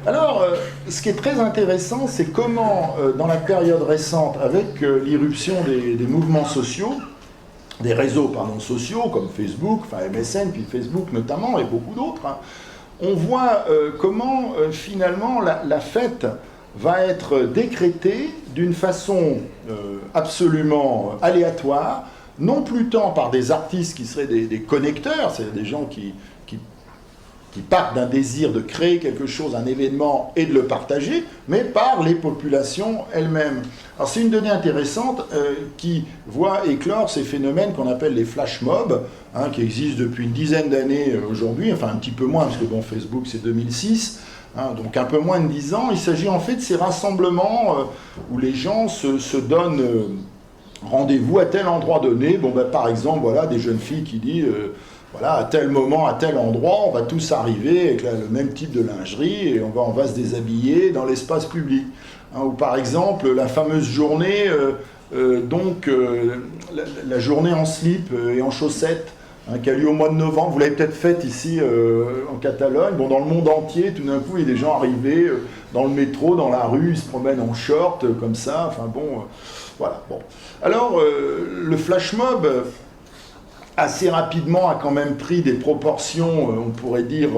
Alors, ce qui est très intéressant, c'est comment, dans la période récente, avec l'irruption des mouvements sociaux, des réseaux sociaux comme Facebook, enfin MSN, puis Facebook notamment, et beaucoup d'autres, hein, on voit comment finalement la fête va être décrétée d'une façon absolument aléatoire, non plus tant par des artistes qui seraient des connecteurs, c'est des gens qui partent d'un désir de créer quelque chose, un événement, et de le partager, mais par les populations elles-mêmes. Alors c'est une donnée intéressante qui voit éclore ces phénomènes qu'on appelle les flash mobs, hein, qui existent depuis une dizaine d'années aujourd'hui, enfin un petit peu moins, parce que bon, Facebook c'est 2006, hein, donc un peu moins de 10 ans. Il s'agit en fait de ces rassemblements où les gens se donnent rendez-vous à tel endroit donné. Bon, ben, par exemple, voilà, des jeunes filles qui disent... voilà, à tel moment, à tel endroit, on va tous arriver avec le même type de lingerie et on va se déshabiller dans l'espace public. Hein, ou par exemple, la fameuse journée, la journée en slip et en chaussettes, hein, qui a lieu au mois de novembre. Vous l'avez peut-être faite ici en Catalogne. Bon, dans le monde entier, tout d'un coup, il y a des gens arrivés dans le métro, dans la rue, ils se promènent en short, comme ça. Enfin bon, voilà. Bon. Alors, le flash mob... assez rapidement a quand même pris des proportions, on pourrait dire,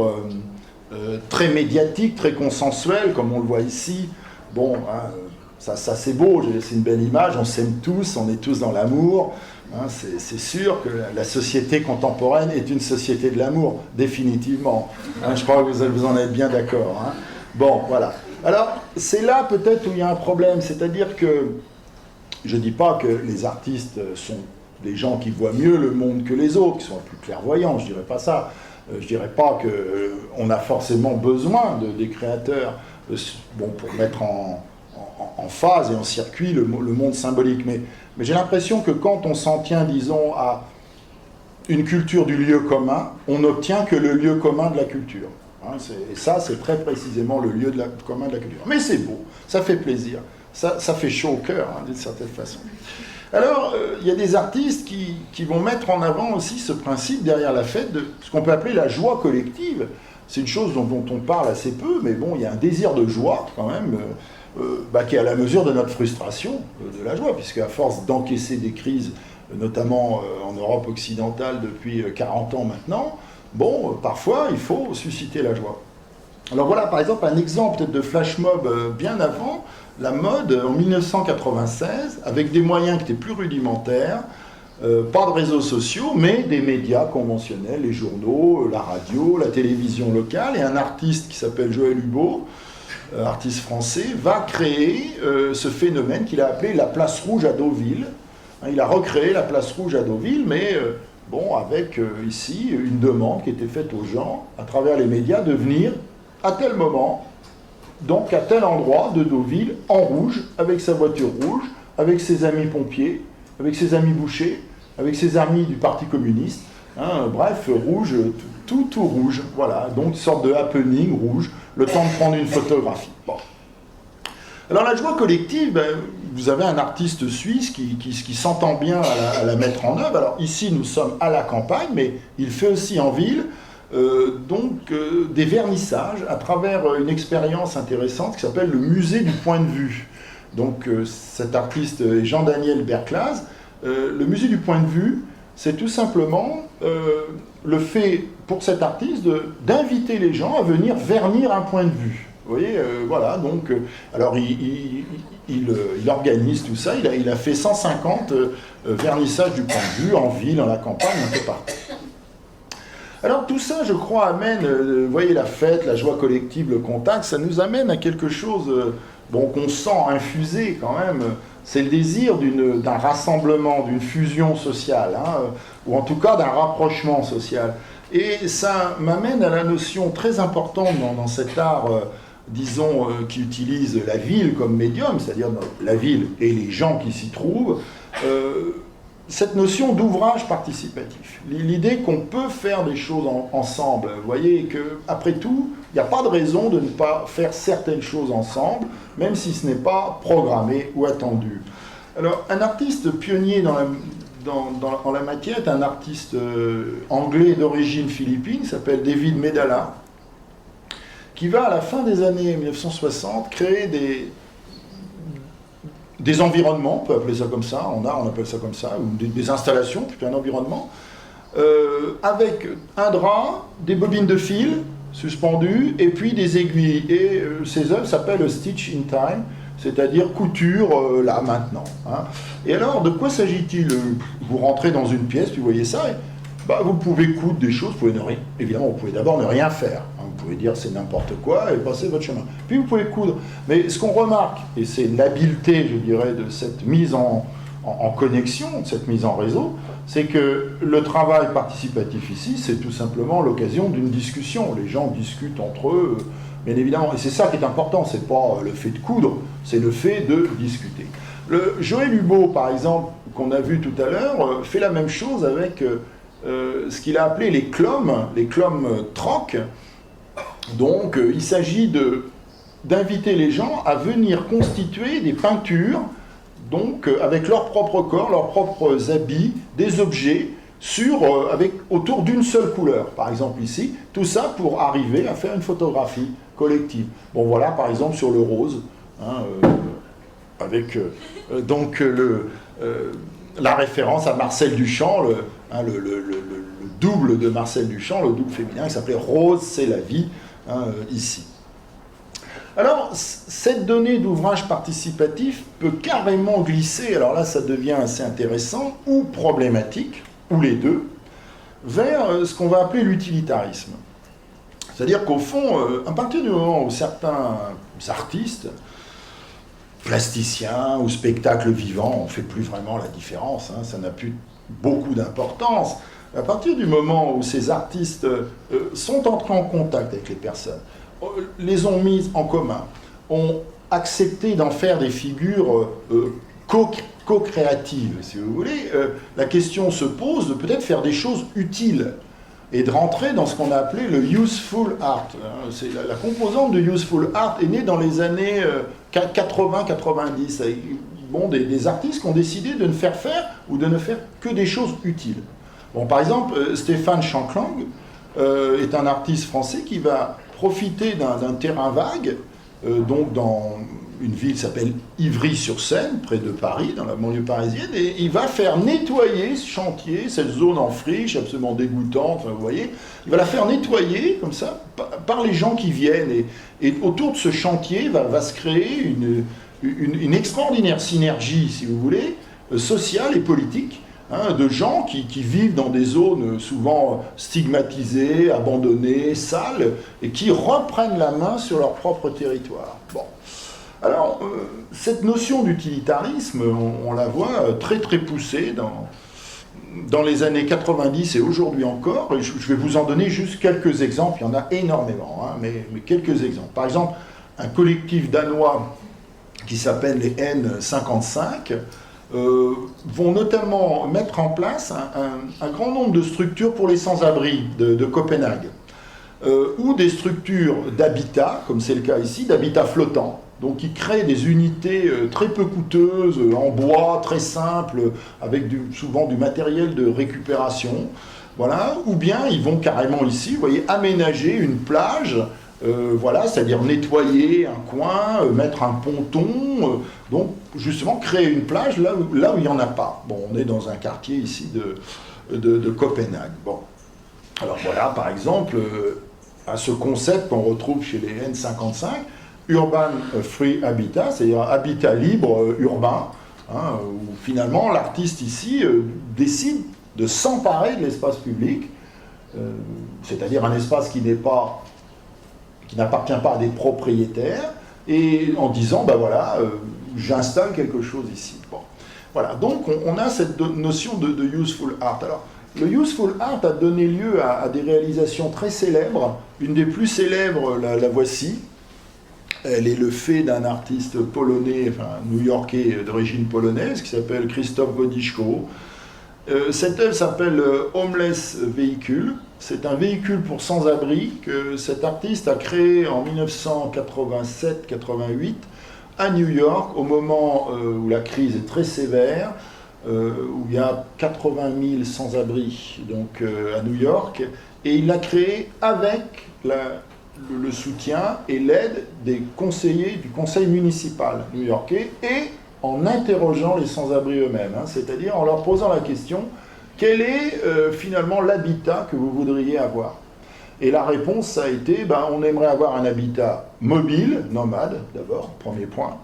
très médiatiques, très consensuelles, comme on le voit ici. Bon, hein, ça c'est beau, c'est une belle image, on s'aime tous, on est tous dans l'amour. Hein, c'est sûr que la société contemporaine est une société de l'amour, définitivement. Hein, je crois que vous en êtes bien d'accord. Hein. Bon, voilà. Alors, c'est là peut-être où il y a un problème, c'est-à-dire que je ne dis pas que les artistes sont des gens qui voient mieux le monde que les autres, qui sont plus clairvoyants, je ne dirais pas ça. Je ne dirais pas qu'on a forcément besoin des créateurs pour mettre en phase et en circuit le monde symbolique. Mais j'ai l'impression que quand on s'en tient, disons, à une culture du lieu commun, on n'obtient que le lieu commun de la culture. Hein, et ça, c'est très précisément le lieu commun de la culture. Mais c'est beau, ça fait plaisir, ça fait chaud au cœur, hein, d'une certaine façon. Alors, il y a des artistes qui vont mettre en avant aussi ce principe derrière la fête de ce qu'on peut appeler la joie collective. C'est une chose dont on parle assez peu, mais bon, il y a un désir de joie quand même qui est à la mesure de notre frustration de la joie, puisque à force d'encaisser des crises, notamment en Europe occidentale depuis 40 ans maintenant, bon, parfois il faut susciter la joie. Alors voilà par exemple un exemple peut-être de flash mob bien avant, la mode en 1996, avec des moyens qui étaient plus rudimentaires, pas de réseaux sociaux, mais des médias conventionnels, les journaux, la radio, la télévision locale, et un artiste qui s'appelle Joël Hubaut, artiste français, va créer ce phénomène qu'il a appelé la place rouge à Deauville. Il a recréé la place rouge à Deauville, mais avec ici une demande qui était faite aux gens, à travers les médias, de venir à tel moment, donc à tel endroit de Deauville, en rouge, avec sa voiture rouge, avec ses amis pompiers, avec ses amis bouchers, avec ses amis du Parti communiste, hein, bref, rouge, tout rouge, voilà, donc une sorte de happening rouge, le temps de prendre une photographie. Bon. Alors la joie collective, vous avez un artiste suisse qui s'entend bien à la mettre en œuvre. Alors ici nous sommes à la campagne, mais il fait aussi en ville, des vernissages à travers une expérience intéressante qui s'appelle le musée du point de vue. Donc cet artiste est Jean-Daniel Berclaz. Le musée du point de vue, c'est tout simplement le fait pour cet artiste d'inviter les gens à venir vernir un point de vue. Vous voyez, voilà, donc, alors il organise tout ça, il a fait 150 vernissages du point de vue en ville, dans la campagne, un peu partout. Alors tout ça, je crois, amène, vous voyez, la fête, la joie collective, le contact, ça nous amène à quelque chose qu'on sent infusé quand même. C'est le désir d'un rassemblement, d'une fusion sociale, hein, ou en tout cas d'un rapprochement social. Et ça m'amène à la notion très importante dans cet art, disons, qui utilise la ville comme médium, c'est-à-dire la ville et les gens qui s'y trouvent, cette notion d'ouvrage participatif. L'idée qu'on peut faire des choses ensemble. Vous voyez qu'après tout, Il n'y a pas de raison de ne pas faire certaines choses ensemble, même si ce n'est pas programmé ou attendu. Alors, un artiste pionnier dans la matière est un artiste anglais d'origine philippine, qui s'appelle David Medalla, qui va, à la fin des années 1960, créer des environnements, on peut appeler ça comme ça, en art on appelle ça comme ça, ou des installations, plutôt un environnement, avec un drap, des bobines de fil suspendues, et puis des aiguilles. Et ces œuvres s'appellent Stitch in Time, c'est-à-dire couture là, maintenant. Hein. Et alors, de quoi s'agit-il? Vous rentrez dans une pièce, puis vous voyez ça, et, vous pouvez coudre des choses, vous pouvez évidemment, vous pouvez d'abord ne rien faire. Hein. Vous pouvez dire c'est n'importe quoi et passer votre chemin. Puis vous pouvez coudre. Mais ce qu'on remarque, et c'est l'habileté, je dirais, de cette mise en connexion, de cette mise en réseau, c'est que le travail participatif ici, c'est tout simplement l'occasion d'une discussion. Les gens discutent entre eux, bien évidemment. Et c'est ça qui est important, c'est pas le fait de coudre, c'est le fait de discuter. Le Joël Hubaut, par exemple, qu'on a vu tout à l'heure, fait la même chose avec ce qu'il a appelé les clomes troc. Donc, il s'agit d'inviter les gens à venir constituer des peintures, donc avec leur propre corps, leurs propres habits, des objets, autour d'une seule couleur. Par exemple ici, tout ça pour arriver à faire une photographie collective. Bon voilà, par exemple sur le rose, hein, avec donc la référence à Marcel Duchamp, le double de Marcel Duchamp, le double féminin qui s'appelait Rose, c'est la vie, hein, ici. Alors, cette donnée d'ouvrage participatif peut carrément glisser, alors là ça devient assez intéressant, ou problématique, ou les deux, vers ce qu'on va appeler l'utilitarisme. C'est-à-dire qu'au fond, à partir du moment où certains artistes, plasticiens ou spectacles vivants, on ne fait plus vraiment la différence, hein, ça n'a plus beaucoup d'importance. À partir du moment où ces artistes sont entrés en contact avec les personnes, les ont mises en commun, ont accepté d'en faire des figures co-créatives, si vous voulez, la question se pose de peut-être faire des choses utiles et de rentrer dans ce qu'on a appelé le useful art. C'est la composante de useful art est née dans les années 80-90. Bon, des artistes qui ont décidé de ne faire ou de ne faire que des choses utiles. Bon, par exemple, Stéphane Chanclang est un artiste français qui va profiter d'un terrain vague, donc dans une ville qui s'appelle Ivry-sur-Seine, près de Paris, dans la banlieue parisienne, et il va faire nettoyer ce chantier, cette zone en friche absolument dégoûtante, enfin, vous voyez, il va la faire nettoyer comme ça par les gens qui viennent, et autour de ce chantier va se créer une extraordinaire synergie, si vous voulez, sociale et politique, hein, de gens qui vivent dans des zones souvent stigmatisées, abandonnées, sales, et qui reprennent la main sur leur propre territoire. Bon. Alors, cette notion d'utilitarisme, on la voit très très poussée dans les années 90 et aujourd'hui encore, et je vais vous en donner juste quelques exemples, il y en a énormément, hein, mais quelques exemples. Par exemple, un collectif danois qui s'appelle les N55, vont notamment mettre en place un grand nombre de structures pour les sans-abri de Copenhague, ou des structures d'habitat, comme c'est le cas ici, d'habitat flottant. Donc ils créent des unités très peu coûteuses, en bois, très simples, avec souvent du matériel de récupération. Voilà. Ou bien ils vont carrément ici, vous voyez, aménager une plage, voilà, c'est-à-dire nettoyer un coin, mettre un ponton, donc justement créer une plage là où il n'y en a pas. Bon, on est dans un quartier ici de Copenhague. Bon. Alors voilà, par exemple, à ce concept qu'on retrouve chez les N55, Urban Free Habitat, c'est-à-dire habitat libre urbain, hein, où finalement l'artiste ici décide de s'emparer de l'espace public, c'est-à-dire un espace qui n'appartient pas à des propriétaires, et en disant, ben voilà, j'installe quelque chose ici. Bon. Voilà, donc on a cette notion de useful art. Alors, le useful art a donné lieu à des réalisations très célèbres. Une des plus célèbres, la voici. Elle est le fait d'un artiste polonais, enfin new-yorkais d'origine polonaise, qui s'appelle Krzysztof Wodiczko. Cette œuvre s'appelle Homeless Vehicle. C'est un véhicule pour sans-abri que cet artiste a créé en 1987-88 à New York, au moment où la crise est très sévère, où il y a 80 000 sans-abri à New York, et il l'a créé avec le soutien et l'aide des conseillers du conseil municipal new-yorkais et en interrogeant les sans-abri eux-mêmes, c'est-à-dire en leur posant la question quel est finalement l'habitat que vous voudriez avoir. Et la réponse ça a été on aimerait avoir un habitat mobile, nomade d'abord, premier point,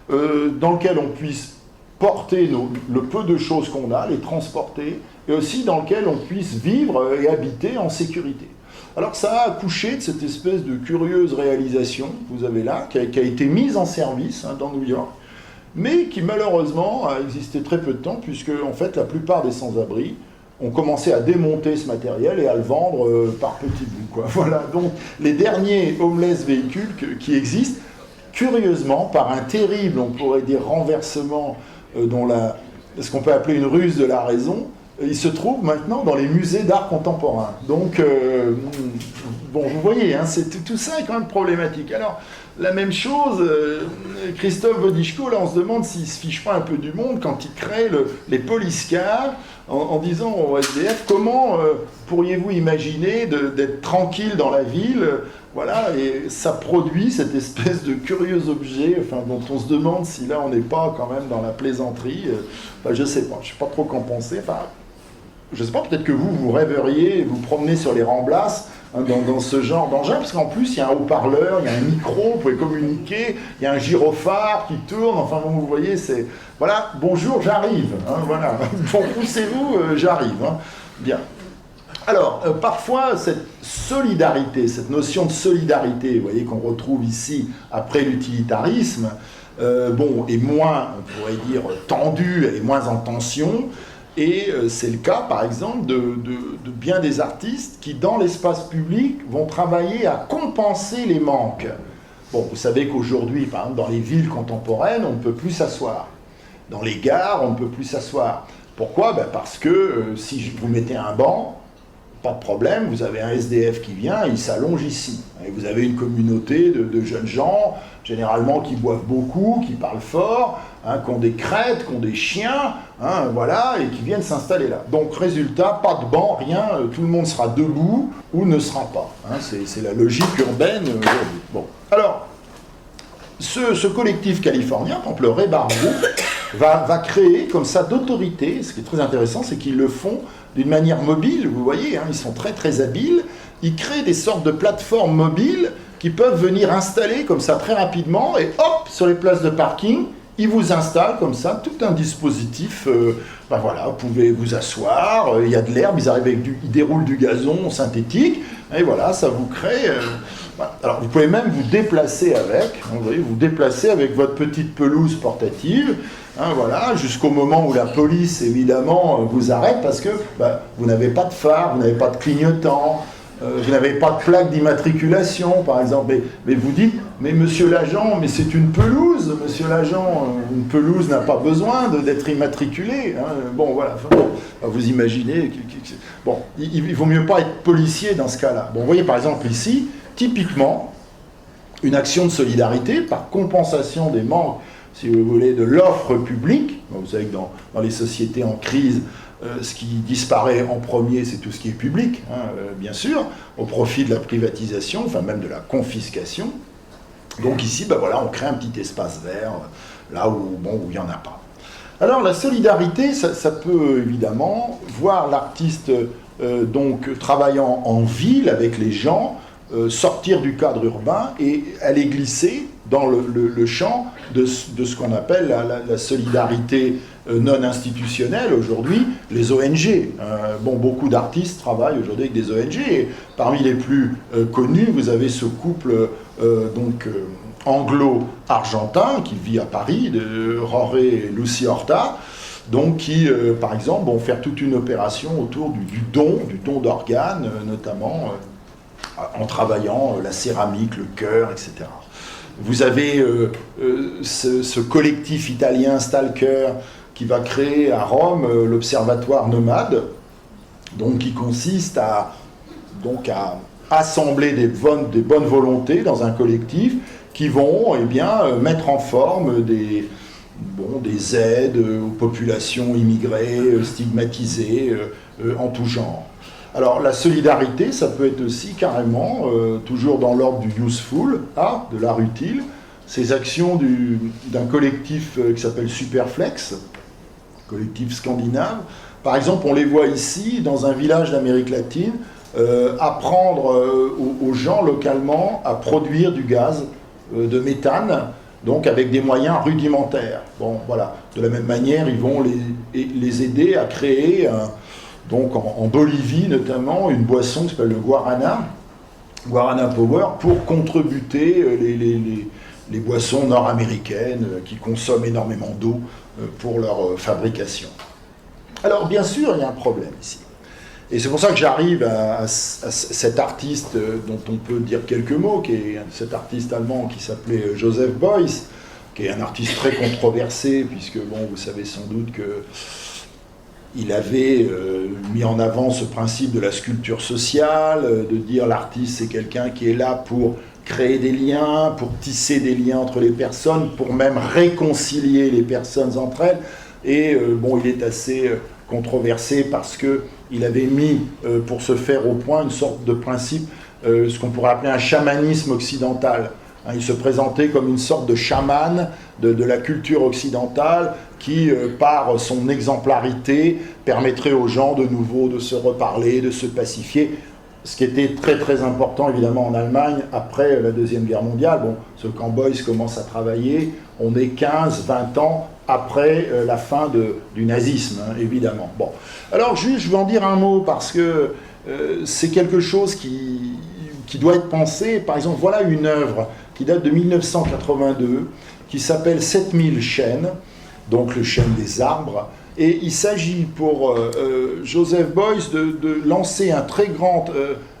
dans lequel on puisse porter le peu de choses qu'on a, les transporter, et aussi dans lequel on puisse vivre et habiter en sécurité. Alors ça a accouché de cette espèce de curieuse réalisation que vous avez là, qui a été mise en service dans New York, mais qui malheureusement a existé très peu de temps, puisque en fait la plupart des sans-abri ont commencé à démonter ce matériel et à le vendre par petits bouts, quoi. Voilà, donc les derniers homeless véhicules qui existent, curieusement, par un terrible, on pourrait dire, renversement ce qu'on peut appeler une ruse de la raison, il se trouve maintenant dans les musées d'art contemporain. Donc, vous voyez, tout ça est quand même problématique. Alors, la même chose, Christophe Wodischko, là, on se demande s'il ne se fiche pas un peu du monde quand il crée les police cars en disant au SDF, comment pourriez-vous imaginer d'être tranquille dans la ville, voilà, et ça produit cette espèce de curieux objet, dont on se demande si là on n'est pas quand même dans la plaisanterie. Je ne sais pas trop qu'en penser. Je ne sais pas, peut-être que vous rêveriez, vous promenez sur les Ramblas dans ce genre d'engin, parce qu'en plus il y a un haut-parleur, il y a un micro, vous pouvez communiquer, il y a un gyrophare qui tourne, vous voyez, c'est... Voilà, bonjour, j'arrive, voilà, bon, poussez-vous, j'arrive, bien. Alors, parfois, cette solidarité, cette notion de solidarité, vous voyez, qu'on retrouve ici après l'utilitarisme, est moins, on pourrait dire, tendue, elle est moins en tension. Et c'est le cas, par exemple, de bien des artistes qui, dans l'espace public, vont travailler à compenser les manques. Bon, vous savez qu'aujourd'hui, par exemple, dans les villes contemporaines, on ne peut plus s'asseoir. Dans les gares, on ne peut plus s'asseoir. Pourquoi ? Parce que si vous mettez un banc, pas de problème, vous avez un SDF qui vient, il s'allonge ici. Et vous avez une communauté de jeunes gens, généralement qui boivent beaucoup, qui parlent fort, qui ont des crêtes, qui ont des chiens, voilà, et qui viennent s'installer là. Donc résultat, pas de banc, rien, tout le monde sera debout ou ne sera pas. C'est la logique urbaine aujourd'hui. Bon. Alors, ce collectif californien, par exemple le Rebar Group, va créer comme ça d'autorité. Ce qui est très intéressant, c'est qu'ils le font d'une manière mobile, vous voyez, ils sont très très habiles. Ils créent des sortes de plateformes mobiles qui peuvent venir installer comme ça très rapidement, et hop, sur les places de parking, ils vous installent comme ça tout un dispositif. Voilà, vous pouvez vous asseoir, il y a de l'herbe, ils déroulent du gazon synthétique, et voilà, ça vous crée... Voilà. Alors vous pouvez même vous déplacer avec, vous voyez, vous déplacer avec votre petite pelouse portative, voilà, jusqu'au moment où la police évidemment vous arrête parce que vous n'avez pas de phare, vous n'avez pas de clignotant, vous n'avez pas de plaque d'immatriculation par exemple, mais vous dites, mais monsieur l'agent, mais c'est une pelouse, monsieur l'agent, une pelouse n'a pas besoin d'être immatriculée, bon voilà, vous imaginez, bon, il vaut mieux pas être policier dans ce cas-là. Bon, vous voyez par exemple ici, typiquement, une action de solidarité par compensation des manques, si vous voulez, de l'offre publique. Vous savez que dans les sociétés en crise, ce qui disparaît en premier, c'est tout ce qui est public, bien sûr, au profit de la privatisation, même de la confiscation. Donc ici, voilà, on crée un petit espace vert, là où il n'y en a pas. Alors la solidarité, ça peut évidemment voir l'artiste travaillant en ville avec les gens, sortir du cadre urbain et aller glisser dans le champ de ce qu'on appelle la solidarité non institutionnelle aujourd'hui, les ONG. Beaucoup d'artistes travaillent aujourd'hui avec des ONG, et parmi les plus connus, vous avez ce couple anglo-argentin qui vit à Paris, de Jorge et Lucy Horta, qui, par exemple, vont faire toute une opération autour du don d'organes, notamment en travaillant la céramique, le cœur, etc. Vous avez ce collectif italien Stalker qui va créer à Rome l'Observatoire Nomade, qui consiste à donc à assembler des bonnes volontés dans un collectif qui vont mettre en forme des aides aux populations immigrées, stigmatisées, en tout genre. Alors la solidarité, ça peut être aussi carrément, toujours dans l'ordre du useful, de l'art utile, ces actions d'un collectif qui s'appelle Superflex, collectif scandinave. Par exemple, on les voit ici, dans un village d'Amérique latine, apprendre aux gens localement à produire du gaz de méthane, donc avec des moyens rudimentaires. Bon, voilà. De la même manière, ils vont les aider à créer, donc en Bolivie notamment, une boisson qui s'appelle le Guarana Power, pour contrebuter les boissons nord-américaines qui consomment énormément d'eau pour leur fabrication. Alors, bien sûr, il y a un problème ici. Et c'est pour ça que j'arrive à cet artiste dont on peut dire quelques mots, qui est cet artiste allemand qui s'appelait Joseph Beuys, qui est un artiste très controversé, puisque, vous savez sans doute qu'il avait mis en avant ce principe de la sculpture sociale, de dire l'artiste c'est quelqu'un qui est là pour créer des liens, pour tisser des liens entre les personnes, pour même réconcilier les personnes entre elles. Et il est assez controversé parce qu'il avait mis, pour se faire au point, une sorte de principe, ce qu'on pourrait appeler un chamanisme occidental. Il se présentait comme une sorte de chaman de la culture occidentale qui, par son exemplarité, permettrait aux gens de nouveau de se reparler, de se pacifier. Ce qui était très très important évidemment en Allemagne après la Deuxième Guerre mondiale. Quand Beuys commence à travailler, on est 15-20 ans après la fin du nazisme, évidemment. Alors juste, je vais en dire un mot parce que c'est quelque chose qui doit être pensé. Par exemple, voilà une œuvre qui date de 1982, qui s'appelle 7000 chênes, donc le chêne des arbres. Et il s'agit pour Joseph Beuys de lancer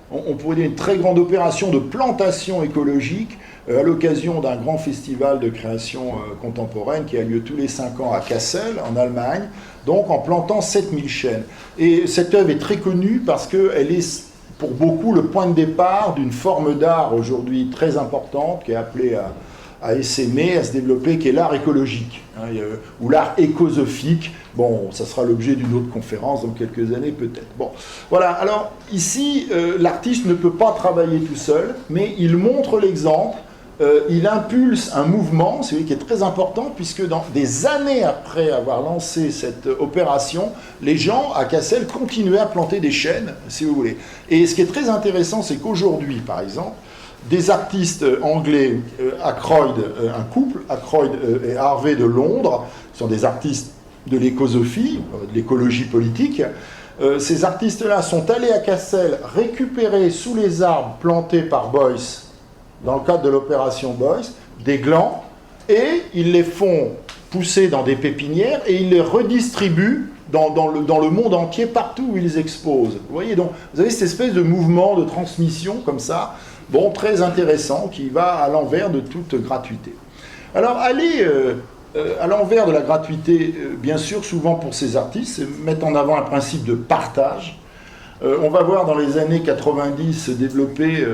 on pourrait dire une très grande opération de plantation écologique à l'occasion d'un grand festival de création contemporaine qui a lieu tous les 5 ans à Kassel, en Allemagne, donc en plantant 7000 chênes. Et cette œuvre est très connue parce qu'elle est pour beaucoup le point de départ d'une forme d'art aujourd'hui très importante qui est appelée à essaimer, à se développer, qui est l'art écologique, ou l'art écosophique. Ça sera l'objet d'une autre conférence dans quelques années peut-être. Voilà, alors ici, l'artiste ne peut pas travailler tout seul, mais il montre l'exemple, il impulse un mouvement, celui qui est très important, puisque dans des années après avoir lancé cette opération, les gens à Kassel continuaient à planter des chênes, si vous voulez. Et ce qui est très intéressant, c'est qu'aujourd'hui, par exemple, des artistes anglais, Ackroyd, un couple, Ackroyd et Harvey de Londres, sont des artistes de l'écosophie, de l'écologie politique. Ces artistes-là sont allés à Kassel récupérer sous les arbres plantés par Beuys, dans le cadre de l'opération Beuys, des glands, et ils les font pousser dans des pépinières et ils les redistribuent dans le monde entier, partout où ils exposent. Vous voyez, donc vous avez cette espèce de mouvement de transmission comme ça, très intéressant, qui va à l'envers de toute gratuité. Alors, aller à l'envers de la gratuité, bien sûr, souvent pour ces artistes, c'est mettre en avant un principe de partage. On va voir dans les années 90 se développer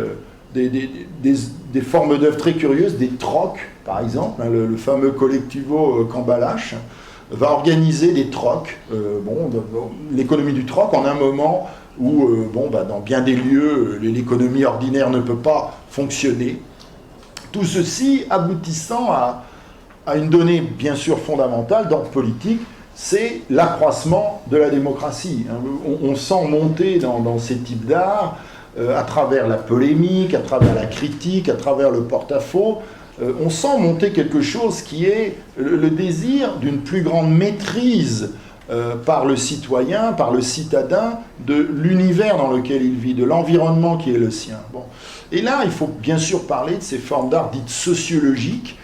des formes d'œuvres très curieuses, des trocs, par exemple, le fameux Collectivo Cambalache va organiser des trocs, l'économie du troc en un moment où, dans bien des lieux, l'économie ordinaire ne peut pas fonctionner. Tout ceci aboutissant à une donnée, bien sûr, fondamentale d'ordre politique, c'est l'accroissement de la démocratie. On sent monter dans ces types d'art, à travers la polémique, à travers la critique, à travers le porte-à-faux, on sent monter quelque chose qui est le désir d'une plus grande maîtrise par le citoyen, par le citadin, de l'univers dans lequel il vit, de l'environnement qui est le sien. Et là, il faut bien sûr parler de ces formes d'art dites sociologiques,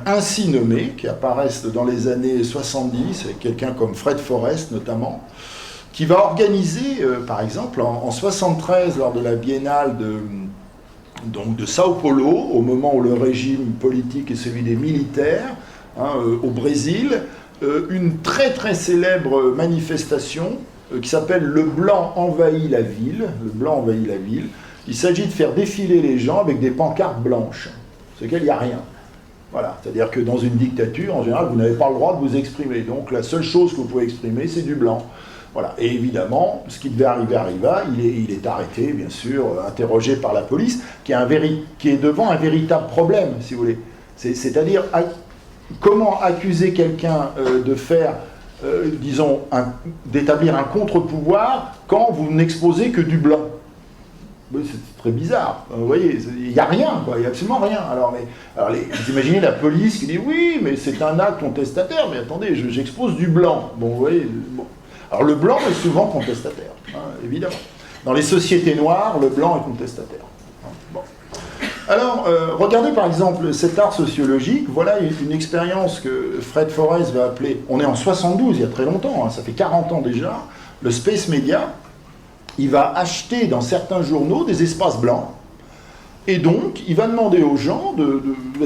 ainsi nommées, qui apparaissent dans les années 70, avec quelqu'un comme Fred Forrest notamment, qui va organiser, par exemple, en 73, lors de la biennale de Sao Paulo, au moment où le régime politique est celui des militaires, au Brésil, une très très célèbre manifestation qui s'appelle « Le blanc envahit la ville ». Le blanc envahit la ville. Il s'agit de faire défiler les gens avec des pancartes blanches, sur lesquelles il n'y a rien. Voilà, c'est-à-dire que dans une dictature, en général, vous n'avez pas le droit de vous exprimer. Donc la seule chose que vous pouvez exprimer, c'est du blanc. Voilà. Et évidemment, ce qui devait arriver arriva, il est arrêté, bien sûr, interrogé par la police, qui est devant un véritable problème, si vous voulez. C'est-à-dire, comment accuser quelqu'un de faire, disons, d'établir un contre-pouvoir quand vous n'exposez que du blanc? C'est très bizarre, vous voyez, il n'y a rien, quoi, il n'y a absolument rien. Vous imaginez la police qui dit oui, mais c'est un acte contestataire, mais attendez, j'expose du blanc. Bon, vous voyez, bon. Alors le blanc est souvent contestataire, hein, évidemment. Dans les sociétés noires, le blanc est contestataire. Bon. Alors, regardez par exemple cet art sociologique, voilà une expérience que Fred Forrest va appeler, on est en 72, il y a très longtemps, hein, ça fait 40 ans déjà, le Space Media. Il va acheter dans certains journaux des espaces blancs, et donc il va demander aux gens,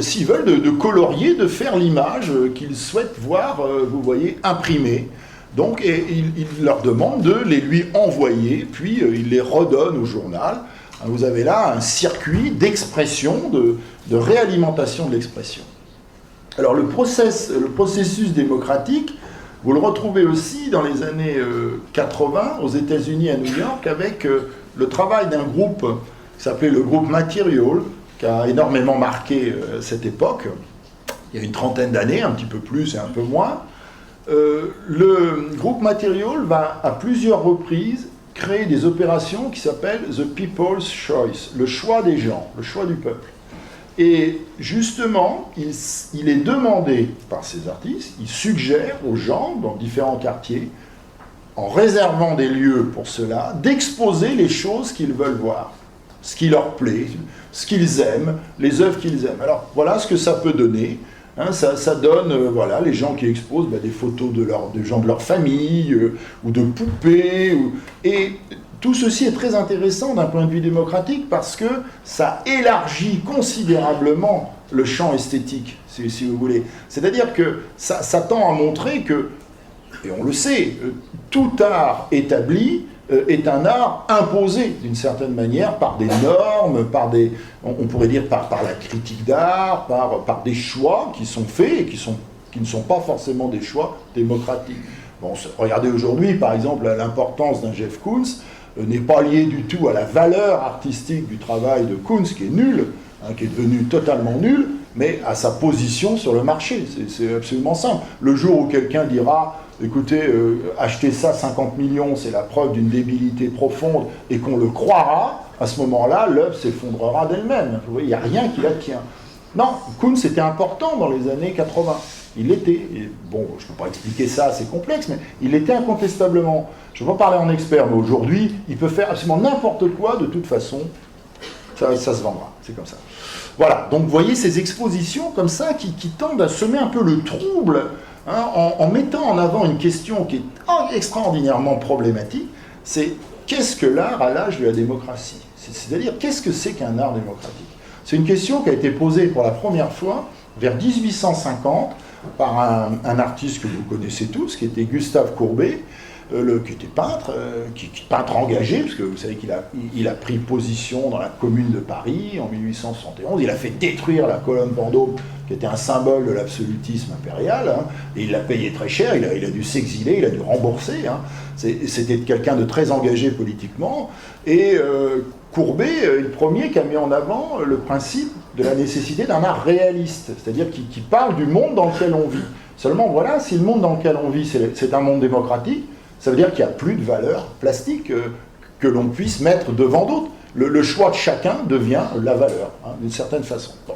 s'ils veulent, de colorier, de faire l'image qu'ils souhaitent voir, vous voyez, imprimée. Donc et il leur demande de les lui envoyer, puis il les redonne au journal. Vous avez là un circuit d'expression, de réalimentation de l'expression. Alors le processus démocratique, vous le retrouvez aussi dans les années 80 aux États-Unis, à New York, avec le travail d'un groupe qui s'appelait le groupe Material, qui a énormément marqué cette époque, il y a une trentaine d'années, un petit peu plus et un peu moins. Le groupe Material va à plusieurs reprises créer des opérations qui s'appellent The People's Choice, le choix des gens, le choix du peuple. Et justement, il est demandé par ces artistes, il suggère aux gens dans différents quartiers, en réservant des lieux pour cela, d'exposer les choses qu'ils veulent voir, ce qui leur plaît, ce qu'ils aiment, les œuvres qu'ils aiment. Alors voilà ce que ça peut donner. Hein, ça donne, voilà, les gens qui exposent des photos de gens de leur famille, ou de poupées, et tout ceci est très intéressant d'un point de vue démocratique parce que ça élargit considérablement le champ esthétique, si vous voulez. C'est-à-dire que ça tend à montrer que, et on le sait, tout art établi est un art imposé d'une certaine manière par des normes, on pourrait dire par la critique d'art, par des choix qui sont faits et qui ne sont pas forcément des choix démocratiques. Bon, regardez aujourd'hui, par exemple, l'importance d'un Jeff Koons n'est pas liée du tout à la valeur artistique du travail de Koons, qui est nul, hein, qui est devenu totalement nul, mais à sa position sur le marché. C'est absolument simple. Le jour où quelqu'un dira « Écoutez, acheter ça 50 millions, c'est la preuve d'une débilité profonde, et qu'on le croira », à ce moment-là, l'œuvre s'effondrera d'elle-même. Vous voyez, il n'y a rien qui la tient. Non, Koons était important dans les années 80. Il l'était. Et bon, je ne peux pas expliquer ça, c'est complexe, mais il l'était incontestablement. Je ne vais pas parler en expert, mais aujourd'hui, il peut faire absolument n'importe quoi, de toute façon, ça se vendra. C'est comme ça. Voilà, donc vous voyez ces expositions comme ça qui tendent à semer un peu le trouble, hein, en mettant en avant une question qui est extraordinairement problématique, c'est qu'est-ce que l'art à l'âge de la démocratie? C'est-à-dire, qu'est-ce que c'est qu'un art démocratique? C'est une question qui a été posée pour la première fois vers 1850 par un artiste que vous connaissez tous, qui était Gustave Courbet, qui était peintre, peintre engagé, parce que vous savez qu'il a pris position dans la Commune de Paris en 1871, il a fait détruire la colonne Vendôme, qui était un symbole de l'absolutisme impérial, hein, et il l'a payé très cher, il a dû s'exiler, il a dû rembourser, hein. C'était quelqu'un de très engagé politiquement, et Courbet est le premier qui a mis en avant le principe de la nécessité d'un art réaliste, c'est-à-dire qui parle du monde dans lequel on vit. Seulement voilà, si le monde dans lequel on vit c'est un monde démocratique, ça veut dire qu'il n'y a plus de valeur plastique que l'on puisse mettre devant d'autres. Le choix de chacun devient la valeur, hein, d'une certaine façon. Bon.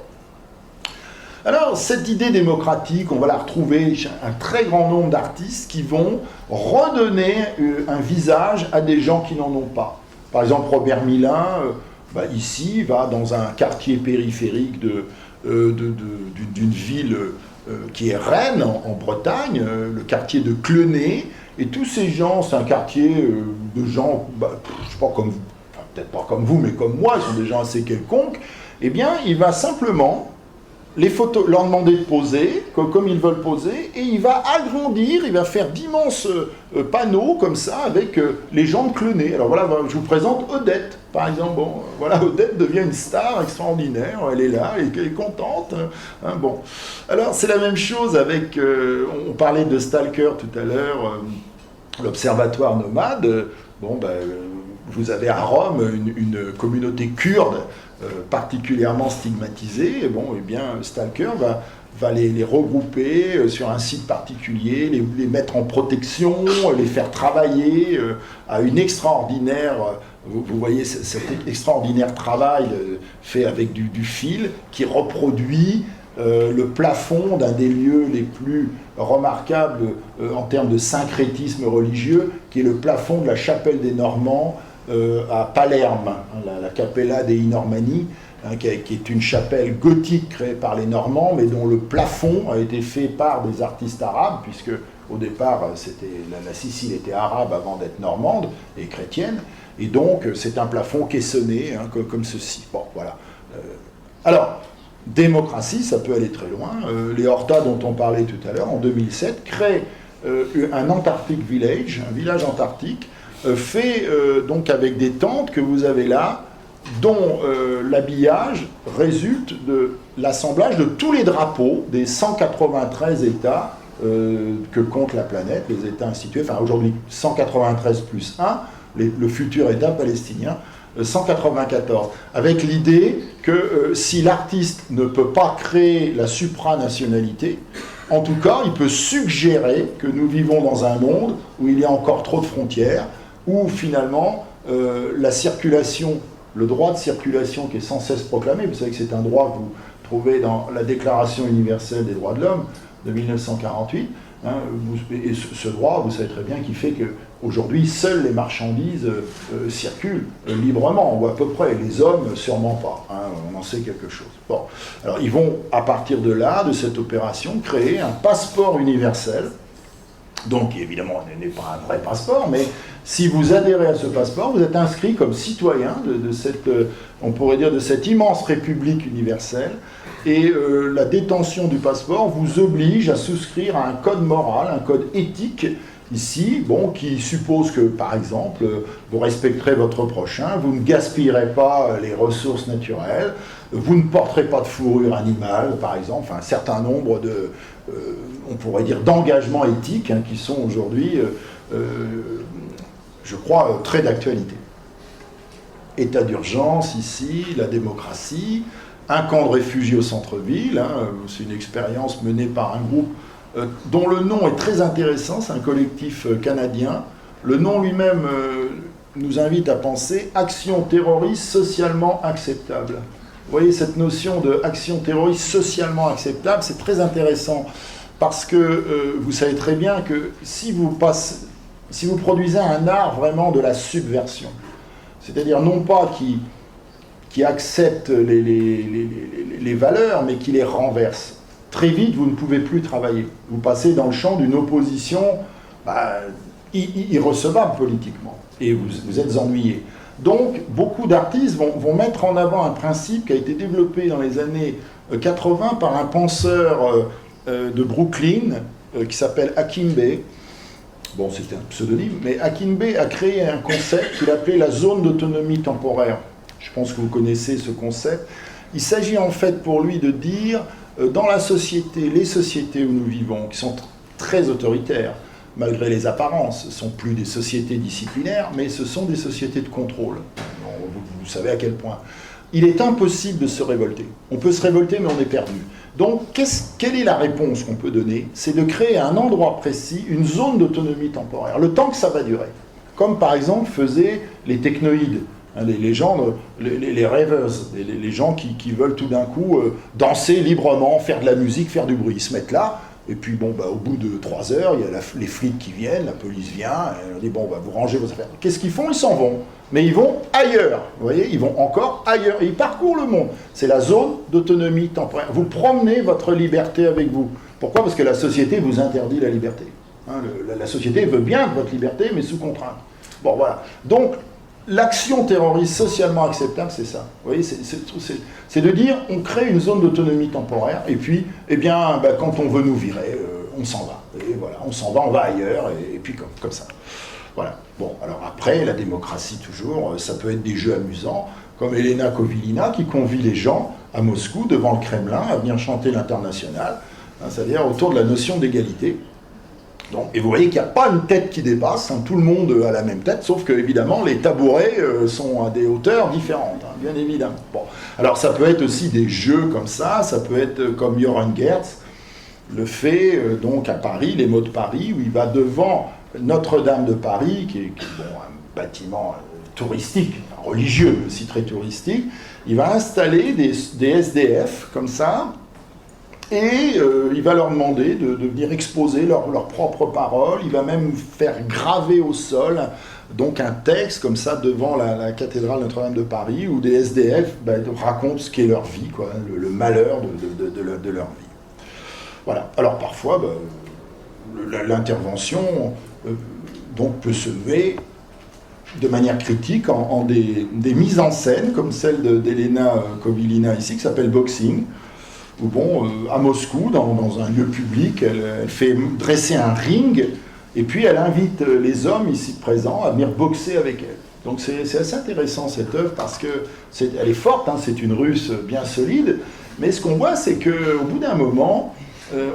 Alors, cette idée démocratique, on va la retrouver chez un très grand nombre d'artistes qui vont redonner un visage à des gens qui n'en ont pas. Par exemple, Robert Milin, ici, va dans un quartier périphérique d'une ville qui est Rennes, en Bretagne, le quartier de Clenay. Et tous ces gens, c'est un quartier de gens, je ne sais pas comme vous, enfin, peut-être pas comme vous, mais comme moi, ils sont des gens assez quelconques. Eh bien, il va simplement les photos, leur demander de poser, comme ils veulent poser, et il va agrandir, il va faire d'immenses panneaux comme ça, avec les jambes clonées. Alors voilà, je vous présente Odette, par exemple. Bon, voilà, Odette devient une star extraordinaire, elle est là, elle est contente. Hein, bon. Alors c'est la même chose avec, on parlait de Stalker tout à l'heure, l'Observatoire nomade. Bon, ben, vous avez à Rome une communauté kurde particulièrement stigmatisés, et bon, eh bien, Stalker va les regrouper sur un site particulier, les mettre en protection, les faire travailler à une extraordinaire, vous voyez cet extraordinaire travail fait avec du fil qui reproduit le plafond d'un des lieux les plus remarquables en termes de syncrétisme religieux, qui est le plafond de la chapelle des Normands à Palerme, la Cappella dei Normanni, qui est une chapelle gothique créée par les Normands, mais dont le plafond a été fait par des artistes arabes, puisque au départ la Sicile était arabe avant d'être normande et chrétienne, et donc c'est un plafond caissonné, hein, comme ceci. Bon, voilà. Alors, démocratie, ça peut aller très loin. Les Horta, dont on parlait tout à l'heure, en 2007, créent un Antarctic Village, un village antarctique, fait donc avec des tentes que vous avez là, dont l'habillage résulte de l'assemblage de tous les drapeaux des 193 États que compte la planète, les États institués, enfin aujourd'hui 193 plus 1, le futur État palestinien, 194, avec l'idée que si l'artiste ne peut pas créer la supranationalité, en tout cas, il peut suggérer que nous vivons dans un monde où il y a encore trop de frontières, où finalement la circulation, le droit de circulation qui est sans cesse proclamé, vous savez que c'est un droit que vous trouvez dans la Déclaration universelle des droits de l'homme de 1948, hein, et ce droit, vous savez très bien qu'il fait qu'aujourd'hui, seules les marchandises circulent librement, ou à peu près, les hommes sûrement pas, hein, on en sait quelque chose. Bon, alors ils vont, à partir de là, de cette opération, créer un passeport universel, donc qui évidemment n'est pas un vrai passeport, mais si vous adhérez à ce passeport, vous êtes inscrit comme citoyen de cette, on pourrait dire, de cette immense république universelle, et la détention du passeport vous oblige à souscrire à un code moral, un code éthique, ici, bon, qui suppose que, par exemple, vous respecterez votre prochain, vous ne gaspillerez pas les ressources naturelles, vous ne porterez pas de fourrure animale, par exemple, enfin, un certain nombre de, on pourrait dire, d'engagements éthiques, hein, qui sont aujourd'hui, je crois, très d'actualité. État d'urgence, ici, la démocratie, un camp de réfugiés au centre-ville, hein, c'est une expérience menée par un groupe dont le nom est très intéressant, c'est un collectif canadien. Le nom lui-même nous invite à penser « action terroriste socialement acceptable ». Vous voyez, cette notion de « action terroriste socialement acceptable », c'est très intéressant, parce que vous savez très bien que si vous produisez un art vraiment de la subversion, c'est-à-dire non pas qui accepte les valeurs, mais qui les renverse, très vite, vous ne pouvez plus travailler. Vous passez dans le champ d'une opposition irrecevable politiquement. Et vous êtes ennuyé. Donc, beaucoup d'artistes vont mettre en avant un principe qui a été développé dans les années 80 par un penseur de Brooklyn qui s'appelle Akimbe. Bon, c'était un pseudonyme, mais Akimbe a créé un concept qu'il appelait la zone d'autonomie temporaire. Je pense que vous connaissez ce concept. Il s'agit en fait pour lui de dire dans la société, les sociétés où nous vivons, qui sont très autoritaires, malgré les apparences, ne sont plus des sociétés disciplinaires, mais ce sont des sociétés de contrôle. Vous savez à quel point. Il est impossible de se révolter. On peut se révolter, mais on est perdu. Donc, quelle est la réponse qu'on peut donner? C'est de créer à un endroit précis une zone d'autonomie temporaire, le temps que ça va durer. Comme par exemple faisaient les technoïdes. Les gens, les rêveurs, les gens qui veulent tout d'un coup danser librement, faire de la musique, faire du bruit. Ils se mettent là, et puis bon, au bout de 3 heures, il y a les flics qui viennent, la police vient, et on dit bon, vous rangez vos affaires. Qu'est-ce qu'ils font? Ils s'en vont. Mais ils vont ailleurs, vous voyez, ils vont encore ailleurs. Et ils parcourent le monde. C'est la zone d'autonomie temporaire. Vous promenez votre liberté avec vous. Pourquoi? Parce que la société vous interdit la liberté. Hein, la société veut bien votre liberté, mais sous contrainte. Bon, voilà. Donc, l'action terroriste socialement acceptable, c'est ça. Vous voyez, c'est de dire, on crée une zone d'autonomie temporaire, et puis, eh bien, quand on veut nous virer, on s'en va. Et voilà, on s'en va, on va ailleurs, et puis comme ça. Voilà. Bon, alors après, la démocratie toujours, ça peut être des jeux amusants, comme Elena Kovilina qui convie les gens à Moscou, devant le Kremlin, à venir chanter l'Internationale, hein, c'est-à-dire autour de la notion d'égalité. Donc, et vous voyez qu'il n'y a pas une tête qui dépasse, hein, tout le monde a la même tête, sauf que évidemment les tabourets sont à des hauteurs différentes, hein, bien évidemment. Bon. Alors ça peut être aussi des jeux comme ça peut être comme Joran Gertz le fait donc à Paris, les mots de Paris, où il va devant Notre-Dame de Paris, qui est bon, un bâtiment touristique, religieux, mais aussi très touristique. Il va installer des SDF comme ça, et il va leur demander de venir exposer leurs propres paroles. Il va même faire graver au sol donc un texte comme ça devant la cathédrale Notre-Dame de Paris, où des SDF racontent ce qu'est leur vie, quoi, le malheur de leur vie. Voilà. Alors parfois, l'intervention donc peut se muer de manière critique en des mises en scène, comme celle d'Elena Kovilina ici, qui s'appelle Boxing, où bon, à Moscou, dans un lieu public, elle fait dresser un ring, et puis elle invite les hommes ici présents à venir boxer avec elle. Donc c'est assez intéressant cette œuvre, parce qu'elle est forte, hein, c'est une Russe bien solide, mais ce qu'on voit, c'est qu'au bout d'un moment,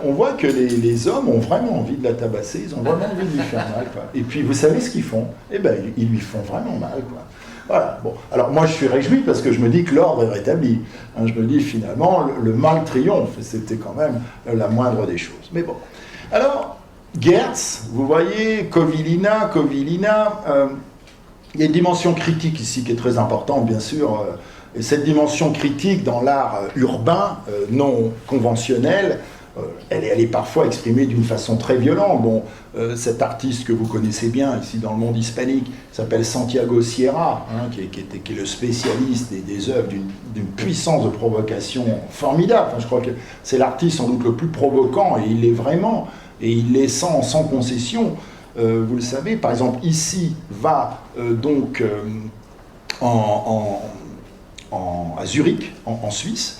on voit que les hommes ont vraiment envie de la tabasser, ils ont vraiment envie de lui faire mal, quoi. Et puis vous savez ce qu'ils font? Eh bien, ils lui font vraiment mal, quoi. Voilà. Bon. Alors moi je suis réjoui parce que je me dis que l'ordre est rétabli. Hein, je me dis finalement le mal triomphe, et c'était quand même la moindre des choses. Mais bon. Alors, Gertz, vous voyez, Kovilina, il y a une dimension critique ici qui est très importante, bien sûr. Et cette dimension critique dans l'art urbain, non conventionnel, elle est parfois exprimée d'une façon très violente. Bon, cet artiste que vous connaissez bien ici dans le monde hispanique s'appelle Santiago Sierra, hein, qui est le spécialiste des œuvres d'une puissance de provocation formidable. Enfin, je crois que c'est l'artiste sans doute le plus provoquant, et il l'est vraiment, et il l'est sans concession. Vous le savez, par exemple, ici va donc à Zurich, en Suisse,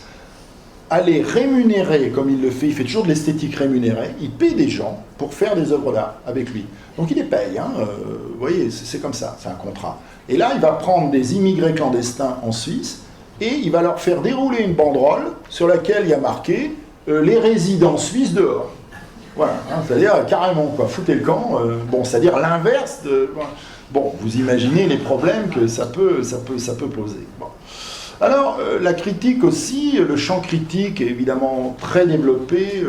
aller rémunérer, comme il le fait, il fait toujours de l'esthétique rémunérée, il paie des gens pour faire des œuvres d'art avec lui. Donc il les paye, hein, vous voyez, c'est comme ça, c'est un contrat. Et là, il va prendre des immigrés clandestins en Suisse, et il va leur faire dérouler une banderole sur laquelle il y a marqué « Les résidents suisses dehors ». Voilà, hein, c'est-à-dire carrément, quoi, foutez le camp, bon, c'est-à-dire l'inverse de... Bon, vous imaginez les problèmes que ça peut poser. Bon. Alors, la critique aussi, le champ critique est évidemment très développé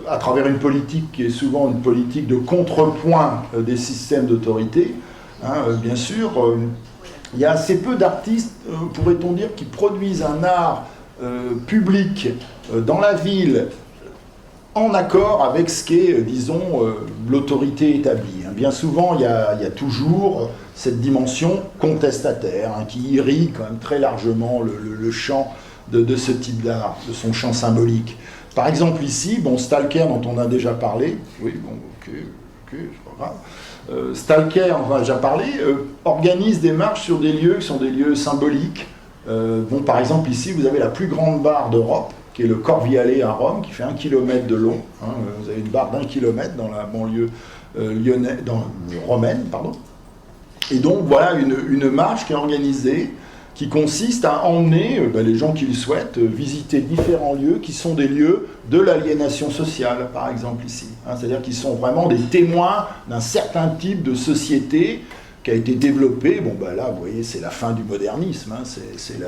à travers une politique qui est souvent une politique de contrepoint des systèmes d'autorité. Hein, bien sûr, il y a assez peu d'artistes, pourrait-on dire, qui produisent un art public dans la ville en accord avec ce qu'est, disons, l'autorité établie. Bien souvent, il y a toujours cette dimension contestataire, hein, qui irrigue quand même très largement le champ de ce type d'art, de son champ symbolique. Par exemple ici, bon, Stalker, dont on a déjà parlé, oui, bon, ok, c'est pas grave. Stalker, on en a déjà parlé, organise des marches sur des lieux qui sont des lieux symboliques. Bon, par exemple ici, vous avez la plus grande barre d'Europe, qui est le Corviale à Rome, qui fait 1 km de long. Hein, vous avez une barre d'1 km dans la banlieue romaine, pardon. Et donc voilà une marche qui est organisée, qui consiste à emmener les gens qui le souhaitent visiter différents lieux qui sont des lieux de l'aliénation sociale, par exemple ici. Hein, c'est-à-dire qu'ils sont vraiment des témoins d'un certain type de société qui a été développée. Bon, là, vous voyez, c'est la fin du modernisme, hein, c'est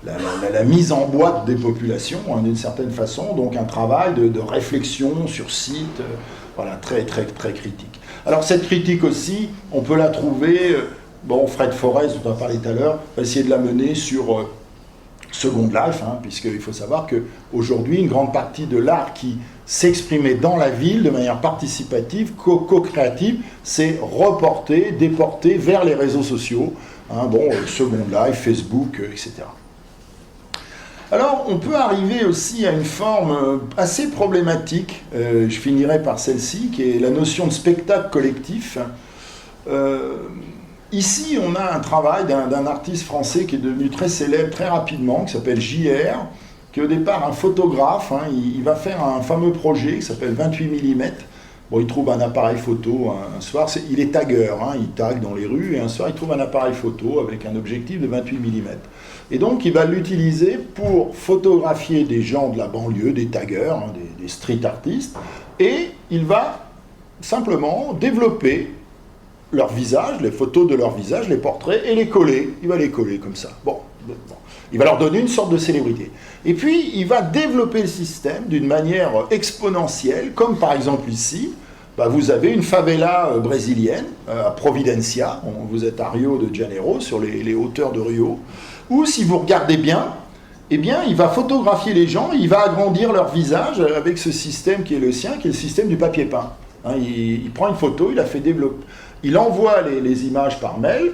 la mise en boîte des populations, hein, d'une certaine façon, donc un travail de réflexion sur site, voilà, très, très, très critique. Alors cette critique aussi, on peut la trouver, bon, Fred Forrest, dont on a parlé tout à l'heure, va essayer de la mener sur Second Life, hein, puisqu'il faut savoir qu'aujourd'hui, une grande partie de l'art qui s'exprimait dans la ville de manière participative, co-créative, s'est reporté, déporté vers les réseaux sociaux, hein, bon, Second Life, Facebook, etc. Alors, on peut arriver aussi à une forme assez problématique, je finirai par celle-ci, qui est la notion de spectacle collectif. ici, on a un travail d'un artiste français qui est devenu très célèbre très rapidement, qui s'appelle JR, qui est au départ un photographe. Hein, il va faire un fameux projet qui s'appelle 28 mm. Bon, il trouve un appareil photo un soir, il est tagueur, hein, il tague dans les rues, et un soir il trouve un appareil photo avec un objectif de 28 mm. Et donc il va l'utiliser pour photographier des gens de la banlieue, des taggeurs, hein, des street artistes, et il va simplement développer leur visage, les photos de leur visage, les portraits, et les coller. Il va les coller comme ça. Bon. Il va leur donner une sorte de célébrité. Et puis, il va développer le système d'une manière exponentielle, comme par exemple ici, vous avez une favela brésilienne, à Providencia, vous êtes à Rio de Janeiro, sur les hauteurs de Rio, où si vous regardez bien, eh bien, il va photographier les gens, il va agrandir leur visage avec ce système qui est le sien, qui est le système du papier peint. Hein, il prend une photo, il la fait développer, il envoie les images par mail,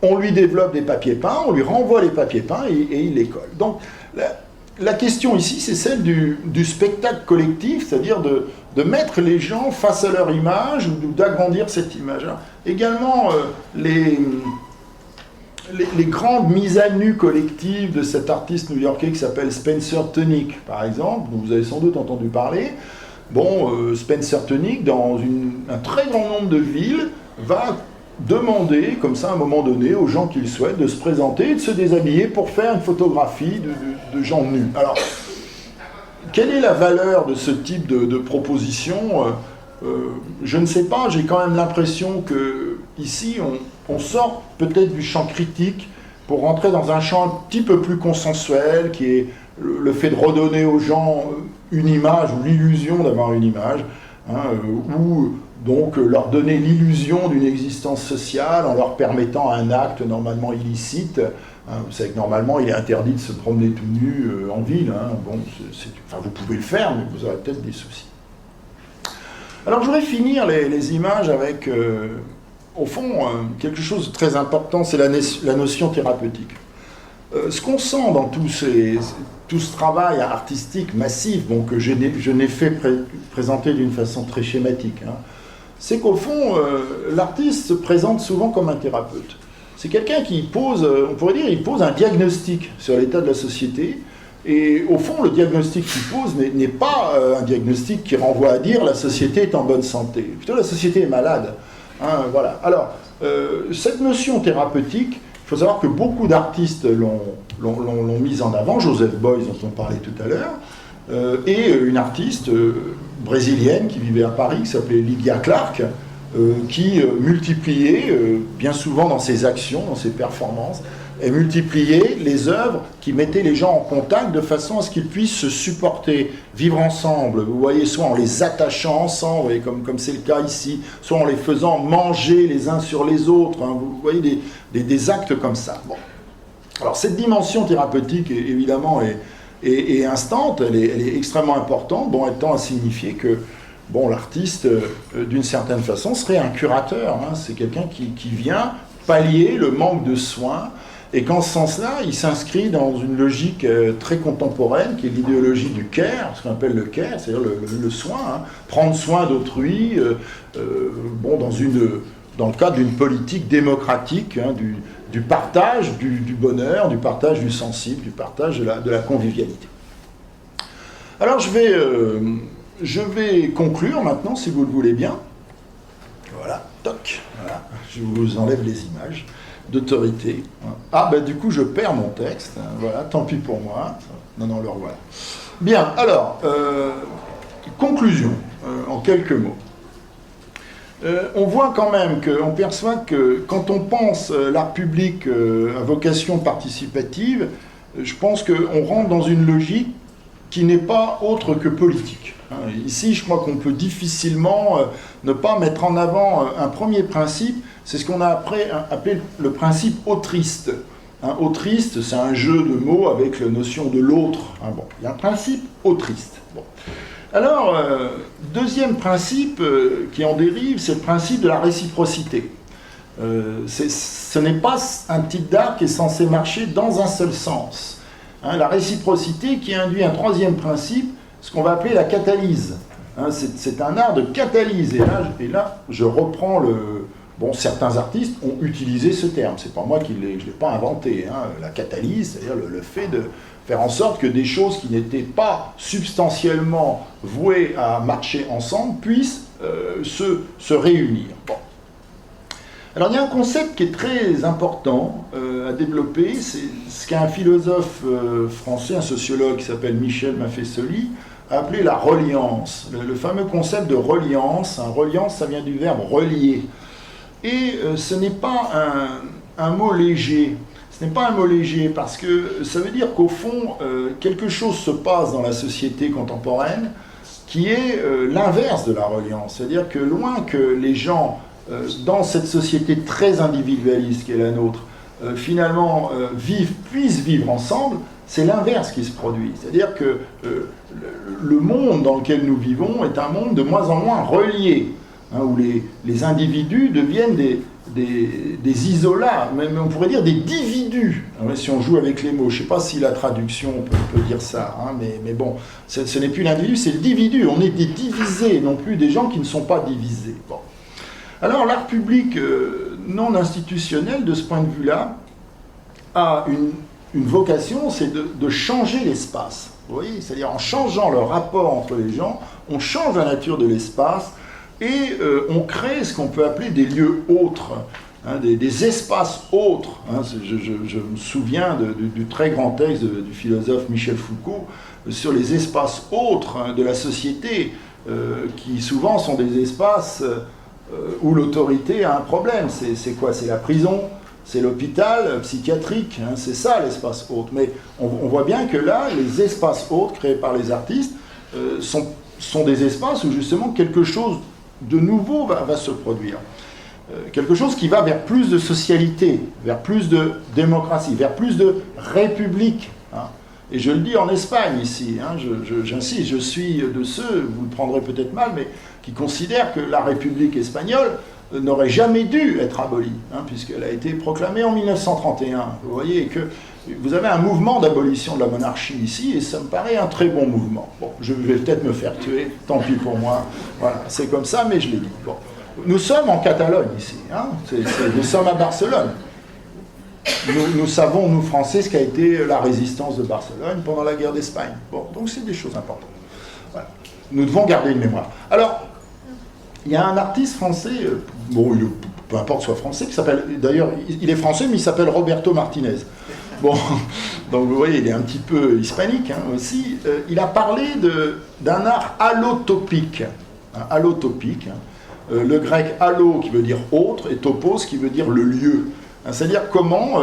on lui développe des papiers peints, on lui renvoie les papiers peints et il les colle. Donc la question ici, c'est celle du spectacle collectif, c'est-à-dire de mettre les gens face à leur image ou d'agrandir cette image-là. Également, les grandes mises à nu collectives de cet artiste new-yorkais qui s'appelle Spencer Tunick, par exemple, dont vous avez sans doute entendu parler. Bon, Spencer Tunick, dans un très grand nombre de villes, va demander, comme ça, à un moment donné, aux gens qui le souhaitent, de se présenter et de se déshabiller pour faire une photographie de gens nus. Alors, quelle est la valeur de ce type de proposition ? Je ne sais pas, j'ai quand même l'impression que ici, on sort peut-être du champ critique pour rentrer dans un champ un petit peu plus consensuel, qui est le fait de redonner aux gens une image, ou l'illusion d'avoir une image, hein, ou donc leur donner l'illusion d'une existence sociale en leur permettant un acte normalement illicite. Hein, vous savez que normalement il est interdit de se promener tout nu en ville. Hein. Bon, enfin, vous pouvez le faire, mais vous aurez peut-être des soucis. Alors je voudrais finir les images avec, au fond, quelque chose de très important, c'est la notion thérapeutique. Ce qu'on sent dans tout ce travail artistique massif, bon, que je n'ai fait présenter d'une façon très schématique, hein, c'est qu'au fond, l'artiste se présente souvent comme un thérapeute. C'est quelqu'un qui pose, on pourrait dire, il pose un diagnostic sur l'état de la société, et au fond, le diagnostic qu'il pose n'est pas un diagnostic qui renvoie à dire la société est en bonne santé. Plutôt, la société est malade. Hein, voilà. Alors, cette notion thérapeutique, il faut savoir que beaucoup d'artistes l'ont mise en avant. Joseph Beuys, dont on parlait tout à l'heure, et une artiste brésilienne qui vivait à Paris, qui s'appelait Lydia Clark, qui multipliait, bien souvent dans ses actions, dans ses performances, et multipliait les œuvres qui mettaient les gens en contact de façon à ce qu'ils puissent se supporter, vivre ensemble. Vous voyez, soit en les attachant ensemble, vous voyez, comme c'est le cas ici, soit en les faisant manger les uns sur les autres. Hein, vous voyez des actes comme ça. Bon. Alors cette dimension thérapeutique, évidemment, est instante, elle est extrêmement importante, bon, étant à signifier que bon, l'artiste, d'une certaine façon, serait un curateur. Hein, c'est quelqu'un qui vient pallier le manque de soins. Et qu'en ce sens-là, il s'inscrit dans une logique très contemporaine, qui est l'idéologie du care, ce qu'on appelle le care, c'est-à-dire le soin, hein, prendre soin d'autrui, bon, dans le cadre d'une politique démocratique, hein, du partage du bonheur, du partage du sensible, du partage de la convivialité. Alors je vais conclure maintenant, si vous le voulez bien. Voilà, toc, voilà, je vous enlève les images d'autorité. Ah, ben du coup, je perds mon texte. Voilà, tant pis pour moi. Non, le revoilà. Bien, alors, conclusion, en quelques mots. On voit quand même on perçoit que quand on pense l'art public à vocation participative, je pense qu'on rentre dans une logique qui n'est pas autre que politique. Ici, je crois qu'on peut difficilement ne pas mettre en avant un premier principe. C'est ce qu'on a appelé le principe autriste. Autriste, c'est un jeu de mots avec la notion de l'autre. Bon, il y a un principe autriste. Bon. Alors, deuxième principe qui en dérive, c'est le principe de la réciprocité. Ce n'est pas un type d'art qui est censé marcher dans un seul sens. La réciprocité qui induit un troisième principe, ce qu'on va appeler la catalyse. C'est un art de catalyse. Et là, je reprends Bon, certains artistes ont utilisé ce terme, c'est pas moi je ne l'ai pas inventé, hein. La catalyse, c'est-à-dire le fait de faire en sorte que des choses qui n'étaient pas substantiellement vouées à marcher ensemble puissent se réunir. Bon. Alors il y a un concept qui est très important à développer, c'est ce qu'un philosophe français, un sociologue qui s'appelle Michel Maffesoli, a appelé la reliance, le fameux concept de reliance. Reliance, ça vient du verbe relier. Et ce n'est pas un mot léger. Ce n'est pas un mot léger parce que ça veut dire qu'au fond, quelque chose se passe dans la société contemporaine qui est l'inverse de la reliance. C'est-à-dire que loin que les gens, dans cette société très individualiste qu'est la nôtre, finalement puissent vivre ensemble, c'est l'inverse qui se produit. C'est-à-dire que le monde dans lequel nous vivons est un monde de moins en moins relié, hein, où les individus deviennent des isolats, même on pourrait dire des dividus, hein, si on joue avec les mots. Je ne sais pas si la traduction peut dire ça, hein, mais bon, ce n'est plus l'individu, c'est le dividu. On est des divisés, non plus des gens qui ne sont pas divisés. Bon. Alors l'art public non institutionnel, de ce point de vue-là, a une vocation, c'est de changer l'espace. Vous voyez, c'est-à-dire en changeant le rapport entre les gens, on change la nature de l'espace et on crée ce qu'on peut appeler des lieux autres, hein, des espaces autres. Hein. Je me souviens du très grand texte du philosophe Michel Foucault sur les espaces autres, hein, de la société, qui souvent sont des espaces où l'autorité a un problème. C'est quoi? C'est la prison, c'est l'hôpital psychiatrique, hein, c'est ça l'espace autre. Mais on voit bien que là, les espaces autres créés par les artistes sont des espaces où justement quelque chose de nouveau va se produire. Quelque chose qui va vers plus de socialité, vers plus de démocratie, vers plus de république. Hein. Et je le dis en Espagne ici, hein, j'insiste, je suis de ceux, vous le prendrez peut-être mal, mais qui considèrent que la République espagnole n'aurait jamais dû être abolie, hein, puisqu'elle a été proclamée en 1931. Vous voyez que vous avez un mouvement d'abolition de la monarchie ici, et ça me paraît un très bon mouvement. Bon, je vais peut-être me faire tuer, tant pis pour moi. Voilà, c'est comme ça, mais je l'ai dit. Bon. Nous sommes en Catalogne ici, hein, nous sommes à Barcelone. Nous savons, nous Français, ce qu'a été la résistance de Barcelone pendant la guerre d'Espagne. Bon, donc c'est des choses importantes. Voilà. Nous devons garder une mémoire. Alors, il y a un artiste français, bon, peu importe soit français, qui s'appelle, d'ailleurs, il est français, mais il s'appelle Roberto Martinez. Bon, donc vous voyez, il est un petit peu hispanique, hein, aussi. Il a parlé d'un art allotopique. Allotopique, hein. Le grec allo qui veut dire autre et topos qui veut dire le lieu. Hein, c'est-à-dire comment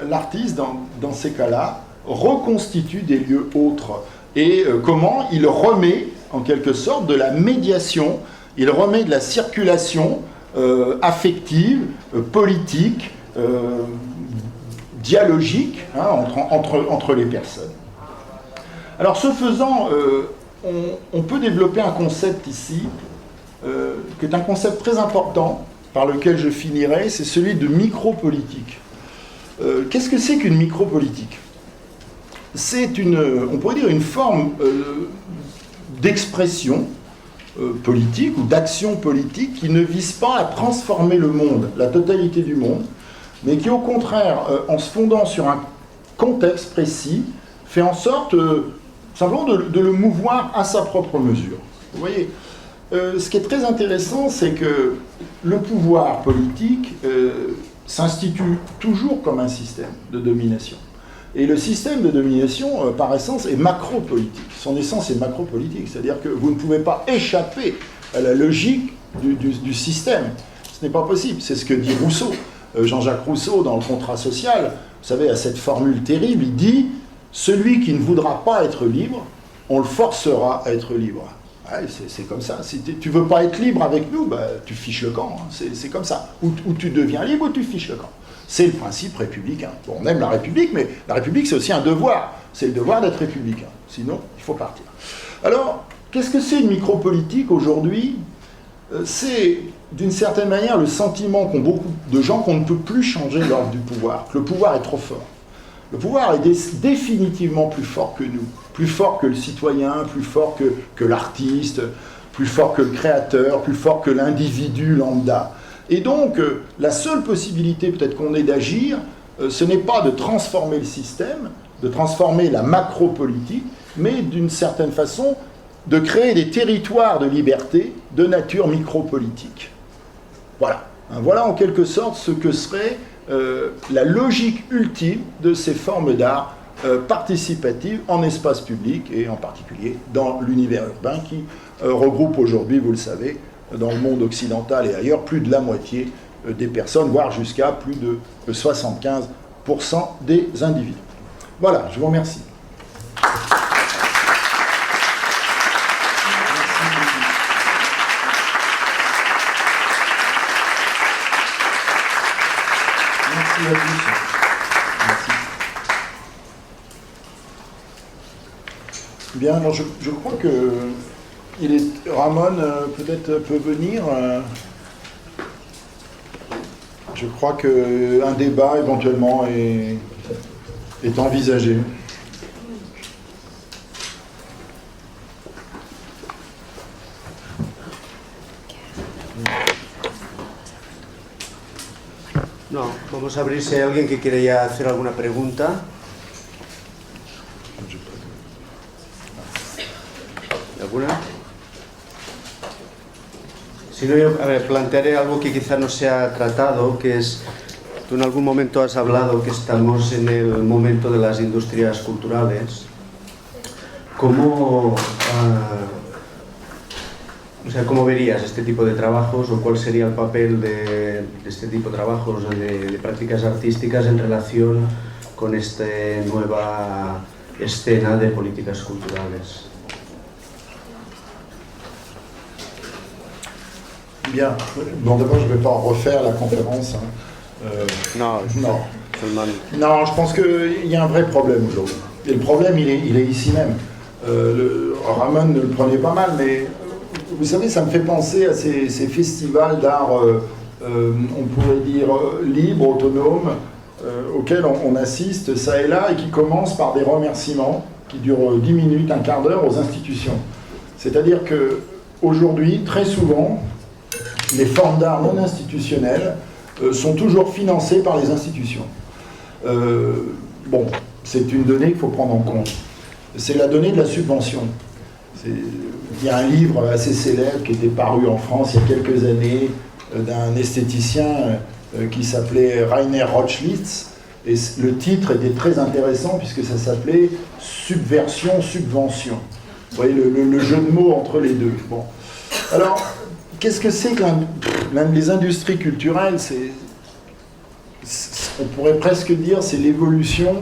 l'artiste, dans ces cas-là, reconstitue des lieux autres. Et comment il remet, en quelque sorte, de la médiation. Il remet de la circulation affective, politique, dialogique, hein, entre les personnes. Alors, ce faisant, on peut développer un concept ici, qui est un concept très important, par lequel je finirai, c'est celui de micropolitique. Qu'est-ce que c'est qu'une micropolitique? C'est on pourrait dire une forme d'expression politique ou d'action politique qui ne vise pas à transformer le monde, la totalité du monde, mais qui au contraire, en se fondant sur un contexte précis, fait en sorte simplement de le mouvoir à sa propre mesure. Vous voyez, ce qui est très intéressant, c'est que le pouvoir politique s'institue toujours comme un système de domination. Et le système de domination, par essence, est macro-politique. Son essence est macro-politique, c'est-à-dire que vous ne pouvez pas échapper à la logique du système. Ce n'est pas possible, c'est ce que dit Rousseau. Jean-Jacques Rousseau, dans le Contrat social, vous savez, a cette formule terrible, il dit « Celui qui ne voudra pas être libre, on le forcera à être libre ». Ouais, c'est comme ça. Si tu ne veux pas être libre avec nous, bah, tu fiches le camp. Hein. C'est comme ça. Ou tu deviens libre ou tu fiches le camp. C'est le principe républicain. Bon, on aime la République, mais la République, c'est aussi un devoir. C'est le devoir d'être républicain. Sinon, il faut partir. Alors, qu'est-ce que c'est une micropolitique aujourd'hui? C'est, d'une certaine manière, le sentiment qu'ont beaucoup de gens qu'on ne peut plus changer l'ordre du pouvoir, que le pouvoir est trop fort. Le pouvoir est définitivement plus fort que nous, plus fort que le citoyen, plus fort que l'artiste, plus fort que le créateur, plus fort que l'individu lambda. Et donc, la seule possibilité peut-être qu'on ait d'agir, ce n'est pas de transformer le système, de transformer la macro-politique, mais d'une certaine façon, de créer des territoires de liberté de nature micro-politique. Voilà. Voilà en quelque sorte ce que serait la logique ultime de ces formes d'art participatives en espace public et en particulier dans l'univers urbain qui regroupe aujourd'hui, vous le savez, dans le monde occidental et ailleurs, plus de la moitié des personnes, voire jusqu'à plus de 75% des individus. Voilà, je vous remercie. Merci à tous. Merci. Bien, alors je crois que Ramon peut-être peut venir. Je crois qu'un débat éventuellement est envisagé. No, vamos a abrir si hay alguien que quiere ya hacer alguna pregunta. ¿Alguna? Si no, yo plantearé algo que quizá no se ha tratado, que es, tú en algún momento has hablado que estamos en el momento de las industrias culturales. ¿Cómo verías este tipo de trabajos o cuál sería el papel de este tipo de trabajos, de prácticas artísticas en relación con esta nueva escena de políticas culturales? Bien. Bon, d'abord, je ne vais pas refaire la conférence. Non. Non, je pense qu'il y a un vrai problème aujourd'hui. Et le problème, il est ici même. Ramon ne le prenait pas mal, mais vous savez, ça me fait penser à ces festivals d'art, on pourrait dire, libres, autonomes, auxquels on assiste ça et là, et qui commencent par des remerciements qui durent 10 minutes, un quart d'heure aux institutions. C'est-à-dire qu'aujourd'hui, très souvent, les formes d'art non institutionnelles sont toujours financées par les institutions. Bon, c'est une donnée qu'il faut prendre en compte. C'est la donnée de la subvention. Il y a un livre assez célèbre qui était paru en France il y a quelques années d'un esthéticien qui s'appelait Rainer Rochlitz, et le titre était très intéressant puisque ça s'appelait « Subversion-subvention ». Vous voyez le jeu de mots entre les deux. Bon. Alors, qu'est-ce que c'est que les industries culturelles? On pourrait presque dire c'est l'évolution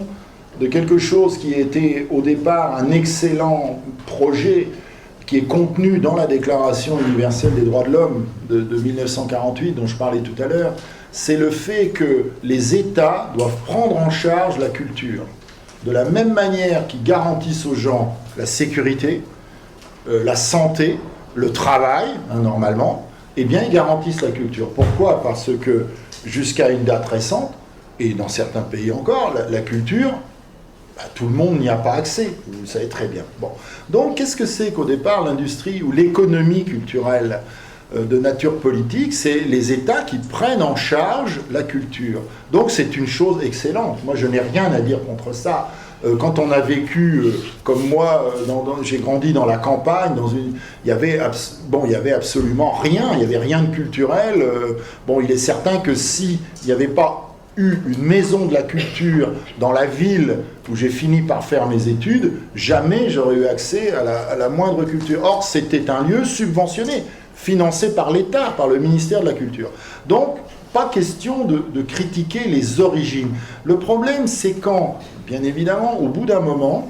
de quelque chose qui était au départ un excellent projet qui est contenu dans la Déclaration universelle des droits de l'homme de 1948 dont je parlais tout à l'heure. C'est le fait que les États doivent prendre en charge la culture de la même manière qu'ils garantissent aux gens la sécurité, la santé, le travail, normalement, eh bien ils garantissent la culture. Pourquoi? Parce que jusqu'à une date récente, et dans certains pays encore, la culture, tout le monde n'y a pas accès, vous le savez très bien. Bon. Donc qu'est-ce que c'est qu'au départ l'industrie ou l'économie culturelle de nature politique? C'est les États qui prennent en charge la culture. Donc c'est une chose excellente. Moi je n'ai rien à dire contre ça. Quand on a vécu, comme moi, j'ai grandi dans la campagne, il y avait absolument rien, il n'y avait rien de culturel. Bon, il est certain que s'il n'y avait pas eu une maison de la culture dans la ville où j'ai fini par faire mes études, jamais j'aurais eu accès à la moindre culture. Or, c'était un lieu subventionné, financé par l'État, par le ministère de la Culture. Donc, pas question de critiquer les origines. Le problème, c'est quand, bien évidemment, au bout d'un moment,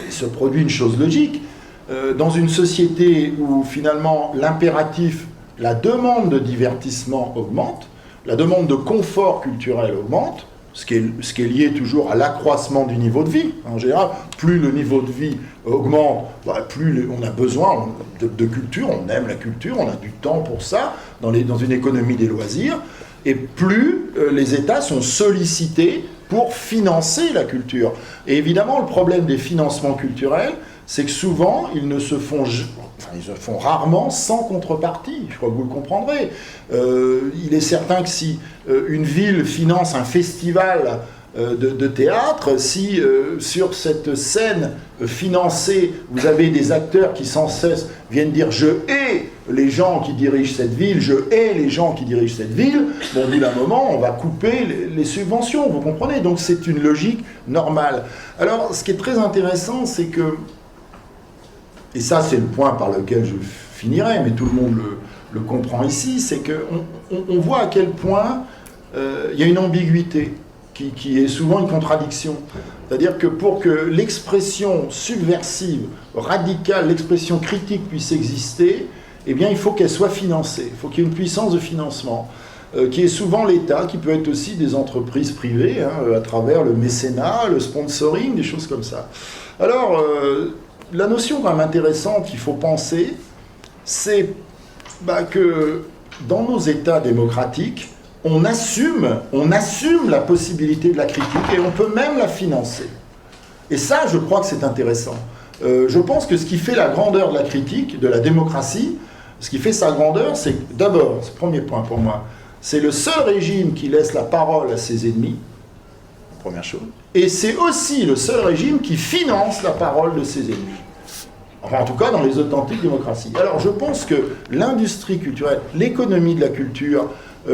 il se produit une chose logique. Dans une société où, finalement, l'impératif, la demande de divertissement augmente, la demande de confort culturel augmente, ce qui est lié toujours à l'accroissement du niveau de vie. En général, plus le niveau de vie augmente, plus on a besoin de culture, on aime la culture, on a du temps pour ça, dans une économie des loisirs, et plus les États sont sollicités pour financer la culture. Et évidemment, le problème des financements culturels, c'est que souvent, ils se font rarement sans contrepartie. Je crois que vous le comprendrez. Il est certain que si une ville finance un festival de théâtre, si sur cette scène financée, vous avez des acteurs qui sans cesse viennent dire « je hais les gens qui dirigent cette ville, je hais les gens qui dirigent cette ville », bon, au bout d'un moment, on va couper les subventions, vous comprenez? Donc c'est une logique normale. Alors, ce qui est très intéressant, c'est que, et ça c'est le point par lequel je finirai, mais tout le monde le comprend ici, c'est qu'on voit à quel point il y a une ambiguïté qui est souvent une contradiction. C'est-à-dire que pour que l'expression subversive, radicale, l'expression critique puisse exister, eh bien il faut qu'elle soit financée, il faut qu'il y ait une puissance de financement, qui est souvent l'État, qui peut être aussi des entreprises privées, hein, à travers le mécénat, le sponsoring, des choses comme ça. Alors, la notion quand même intéressante qu'il faut penser, c'est que dans nos États démocratiques, on assume la possibilité de la critique et on peut même la financer. Et ça, je crois que c'est intéressant. Je pense que ce qui fait la grandeur de la critique, de la démocratie, ce qui fait sa grandeur, c'est d'abord, c'est le premier point pour moi, c'est le seul régime qui laisse la parole à ses ennemis, première chose, et c'est aussi le seul régime qui finance la parole de ses ennemis. Enfin, en tout cas, dans les authentiques démocraties. Alors, je pense que l'industrie culturelle, l'économie de la culture,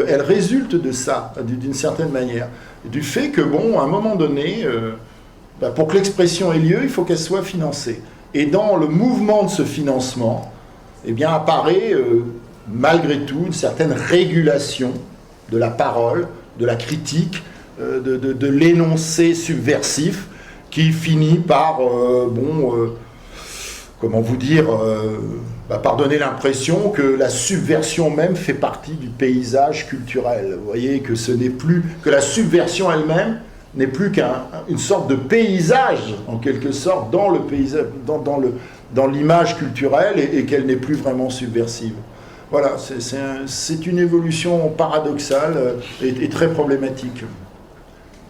elle résulte de ça, d'une certaine manière. Du fait que, bon, à un moment donné, pour que l'expression ait lieu, il faut qu'elle soit financée. Et dans le mouvement de ce financement, eh bien, apparaît, malgré tout, une certaine régulation de la parole, de la critique, de l'énoncé subversif, qui finit par, comment vous dire, par donner l'impression que la subversion même fait partie du paysage culturel. Vous voyez que ce n'est plus, que la subversion elle-même n'est plus qu'une sorte de paysage, en quelque sorte, dans le paysage, dans l'image culturelle, et qu'elle n'est plus vraiment subversive. Voilà, c'est une évolution paradoxale et très problématique.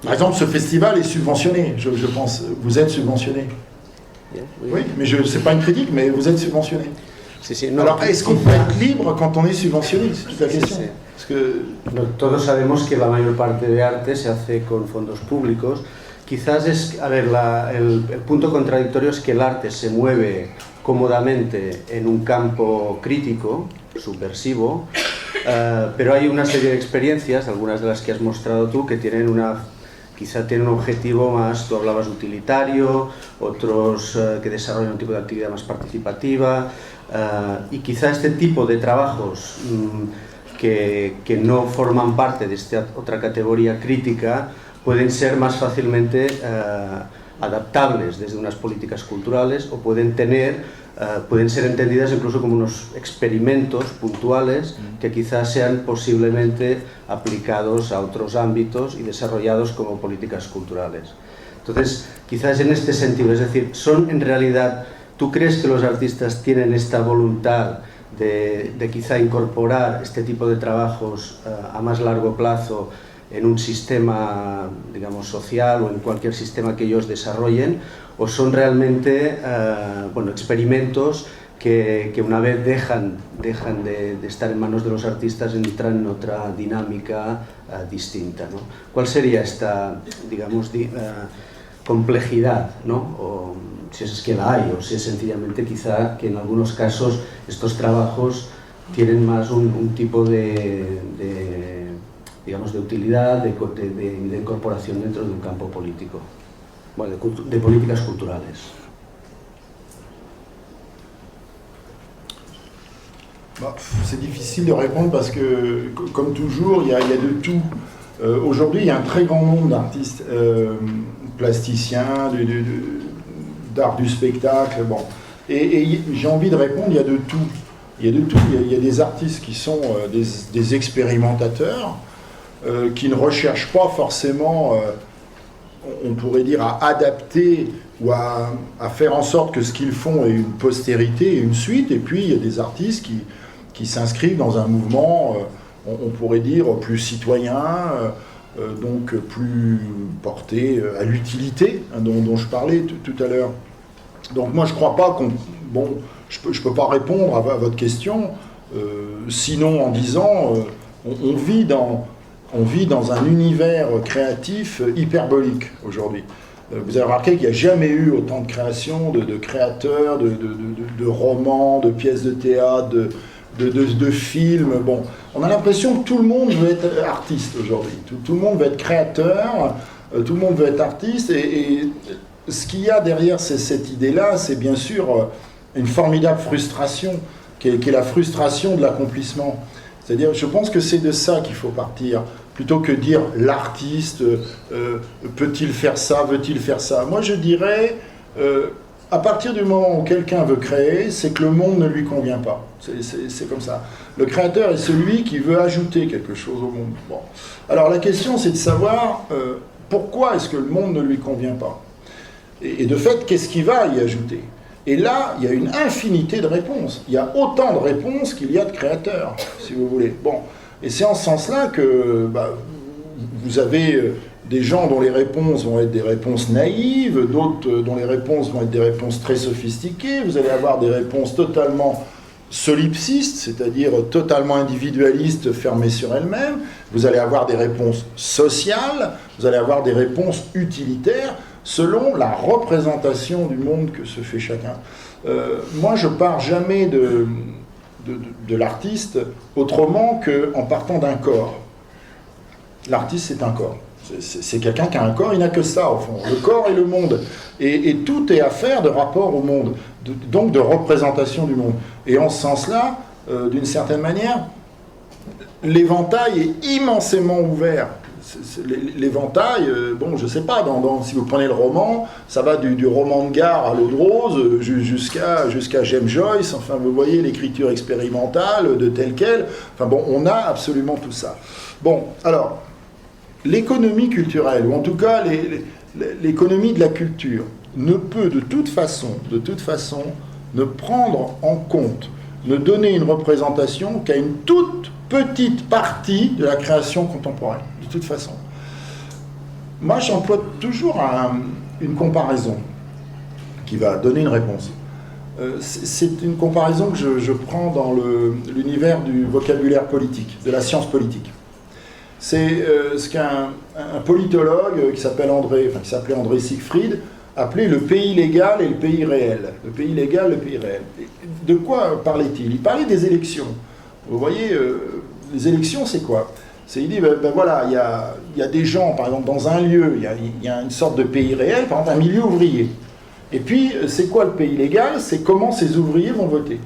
Par exemple, ce festival est subventionné, je pense. Vous êtes subventionné. Oui, mais c'est pas une critique, mais vous êtes subventionné. Alors, est-ce qu'on peut être libre quand on est subventionné? C'est toute la question. Parce que... Todos sabemos que la mayor parte de arte se hace con fondos públicos. Quizás el punto contradictorio es que el arte se mueve cómodamente en un campo crítico, subversivo, pero hay una serie de experiencias, algunas de las que has mostrado tú, que quizá tienen un objetivo más, tú hablabas utilitario, otros que desarrollan un tipo de actividad más participativa, y quizá este tipo de trabajos que no forman parte de esta otra categoría crítica pueden ser más fácilmente adaptables desde unas políticas culturales, o pueden ser entendidas incluso como unos experimentos puntuales que quizás sean posiblemente aplicados a otros ámbitos y desarrollados como políticas culturales. Entonces, quizás en este sentido, es decir, son en realidad, ¿tú crees que los artistas tienen esta voluntad de quizá incorporar este tipo de trabajos a más largo plazo en un sistema, digamos, social o en cualquier sistema que ellos desarrollen, o son realmente experimentos que una vez dejan de estar en manos de los artistas, entran en otra dinámica distinta, ¿no? ¿Cuál sería esta, digamos, complejidad, ¿no? O si es que la hay, o si es sencillamente quizá que en algunos casos estos trabajos tienen más un tipo digamos, de utilidad, de incorporación dentro de un campo político, bueno, de políticas culturales. C'est difficile de répondre parce que, comme toujours, il y a de tout. Aujourd'hui, il y a un très grand nombre d'artistes plasticiens, d'art du spectacle, bon. Et j'ai envie de répondre, il y a de tout. Il y a de tout. Il y a des artistes qui sont des expérimentateurs, qui ne recherchent pas forcément, on pourrait dire, à adapter ou à faire en sorte que ce qu'ils font ait une postérité et une suite. Et puis, il y a des artistes qui s'inscrivent dans un mouvement, on pourrait dire, plus citoyen, donc plus porté à l'utilité, dont je parlais tout à l'heure. Donc moi je ne crois pas qu'on... Bon, je peux pas répondre à votre question, sinon en disant on vit dans un univers créatif hyperbolique aujourd'hui. Vous avez remarqué qu'il n'y a jamais eu autant de créations, de créateurs, de romans, de pièces de théâtre, de films. Bon, on a l'impression que tout le monde veut être artiste aujourd'hui. Tout le monde veut être créateur, tout le monde veut être artiste. Et ce qu'il y a derrière cette idée-là, c'est bien sûr une formidable frustration, qui est la frustration de l'accomplissement. C'est-à-dire, je pense que c'est de ça qu'il faut partir, plutôt que dire l'artiste, peut-il faire ça, veut-il faire ça. Moi, je dirais, à partir du moment où quelqu'un veut créer, c'est que le monde ne lui convient pas. C'est comme ça. Le créateur est celui qui veut ajouter quelque chose au monde. Bon. Alors, la question, c'est de savoir pourquoi est-ce que le monde ne lui convient pas. Et de fait, qu'est-ce qu'il va y ajouter ? Et là, il y a une infinité de réponses. Il y a autant de réponses qu'il y a de créateurs, si vous voulez. Bon. Et c'est en ce sens-là que vous avez des gens dont les réponses vont être des réponses naïves, d'autres dont les réponses vont être des réponses très sophistiquées. Vous allez avoir des réponses totalement solipsistes, c'est-à-dire totalement individualistes, fermées sur elles-mêmes. Vous allez avoir des réponses sociales, vous allez avoir des réponses utilitaires, selon la représentation du monde que se fait chacun. Moi, je pars jamais de l'artiste autrement qu'en partant d'un corps. L'artiste, c'est un corps. C'est quelqu'un qui a un corps, il n'a que ça, au fond. Le corps et le monde. Et tout est affaire de rapport au monde, donc de représentation du monde. Et en ce sens-là, d'une certaine manière, l'éventail est immensément ouvert. L'éventail, bon, je sais pas, si vous prenez le roman, ça va du roman de gare à l'eau de rose jusqu'à James Joyce, enfin, vous voyez l'écriture expérimentale de tel quel, enfin bon, on a absolument tout ça. Bon, alors, l'économie culturelle, ou en tout cas l'économie de la culture, ne peut de toute façon, ne prendre en compte, ne donner une représentation qu'à une toute petite partie de la création contemporaine. De toute façon. Moi, j'emploie toujours une comparaison qui va donner une réponse. C'est une comparaison que je prends dans l'univers du vocabulaire politique, de la science politique. C'est ce qu'un politologue qui s'appelait André Siegfried appelait le pays légal et le pays réel. Le pays légal, le pays réel. De quoi parlait-il ? Il parlait des élections. Vous voyez, les élections, c'est quoi ? Il dit, voilà, il y a des gens, par exemple, dans un lieu, il y a une sorte de pays réel, par exemple, un milieu ouvrier. Et puis, c'est quoi le pays légal ? C'est comment ces ouvriers vont voter.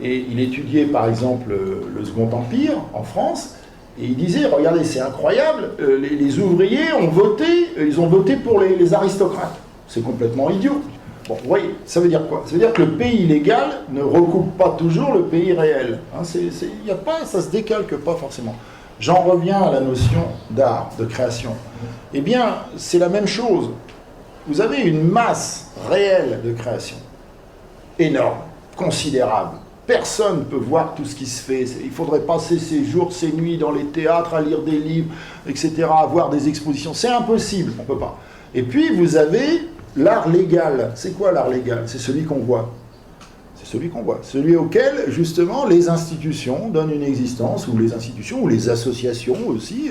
Et il étudiait, par exemple, le Second Empire, en France, et il disait, regardez, c'est incroyable, les ouvriers ont voté pour les aristocrates. C'est complètement idiot. Bon, vous voyez, ça veut dire quoi ? Ça veut dire que le pays légal ne recoupe pas toujours le pays réel. Hein, ça se décalque pas forcément. J'en reviens à la notion d'art, de création. Eh bien, c'est la même chose. Vous avez une masse réelle de création, énorme, considérable. Personne ne peut voir tout ce qui se fait. Il faudrait passer ses jours, ses nuits dans les théâtres, à lire des livres, etc., à voir des expositions. C'est impossible, on ne peut pas. Et puis, vous avez l'art légal. C'est quoi l'art légal ? C'est celui qu'on voit. Celui auquel, justement, les institutions donnent une existence, ou les institutions, ou les associations aussi.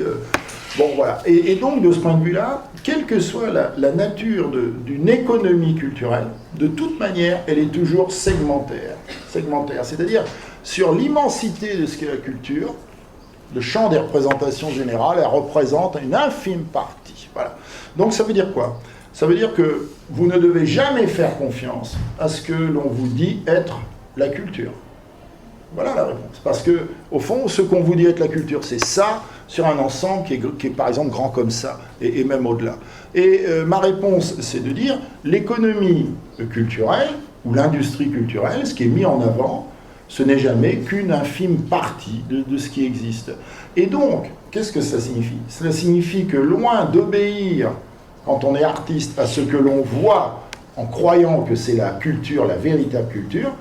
Bon, voilà. Et donc, de ce point de vue-là, quelle que soit la nature d'une économie culturelle, de toute manière, elle est toujours segmentaire. C'est-à-dire, sur l'immensité de ce qu'est la culture, le champ des représentations générales, elle représente une infime partie. Voilà. Donc, ça veut dire quoi ? Ça veut dire que vous ne devez jamais faire confiance à ce que l'on vous dit être la culture. Voilà la réponse. Parce que, au fond, ce qu'on vous dit être la culture, c'est ça, sur un ensemble qui est par exemple grand comme ça, et même au-delà. Et ma réponse, c'est de dire, l'économie culturelle, ou l'industrie culturelle, ce qui est mis en avant, ce n'est jamais qu'une infime partie de ce qui existe. Et donc, qu'est-ce que ça signifie ? Cela signifie que loin d'obéir, quand on est artiste, à ce que l'on voit en croyant que c'est la culture, la véritable culture,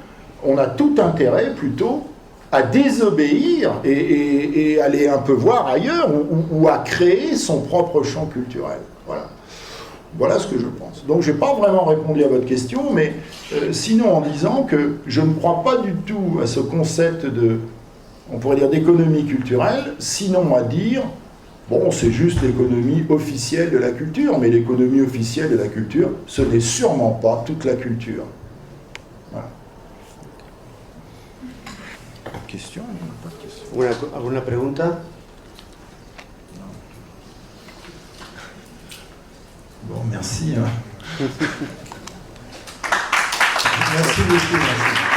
on a tout intérêt plutôt à désobéir et aller un peu voir ailleurs ou à créer son propre champ culturel. Voilà. Voilà ce que je pense. Donc je n'ai pas vraiment répondu à votre question, mais sinon en disant que je ne crois pas du tout à ce concept de, on pourrait dire, d'économie culturelle, sinon à dire, bon, c'est juste l'économie officielle de la culture, mais l'économie officielle de la culture, ce n'est sûrement pas toute la culture. Voilà. Pas de questions? Pas de questions. ¿Alguna pregunta? Bon, merci. Merci beaucoup. Merci.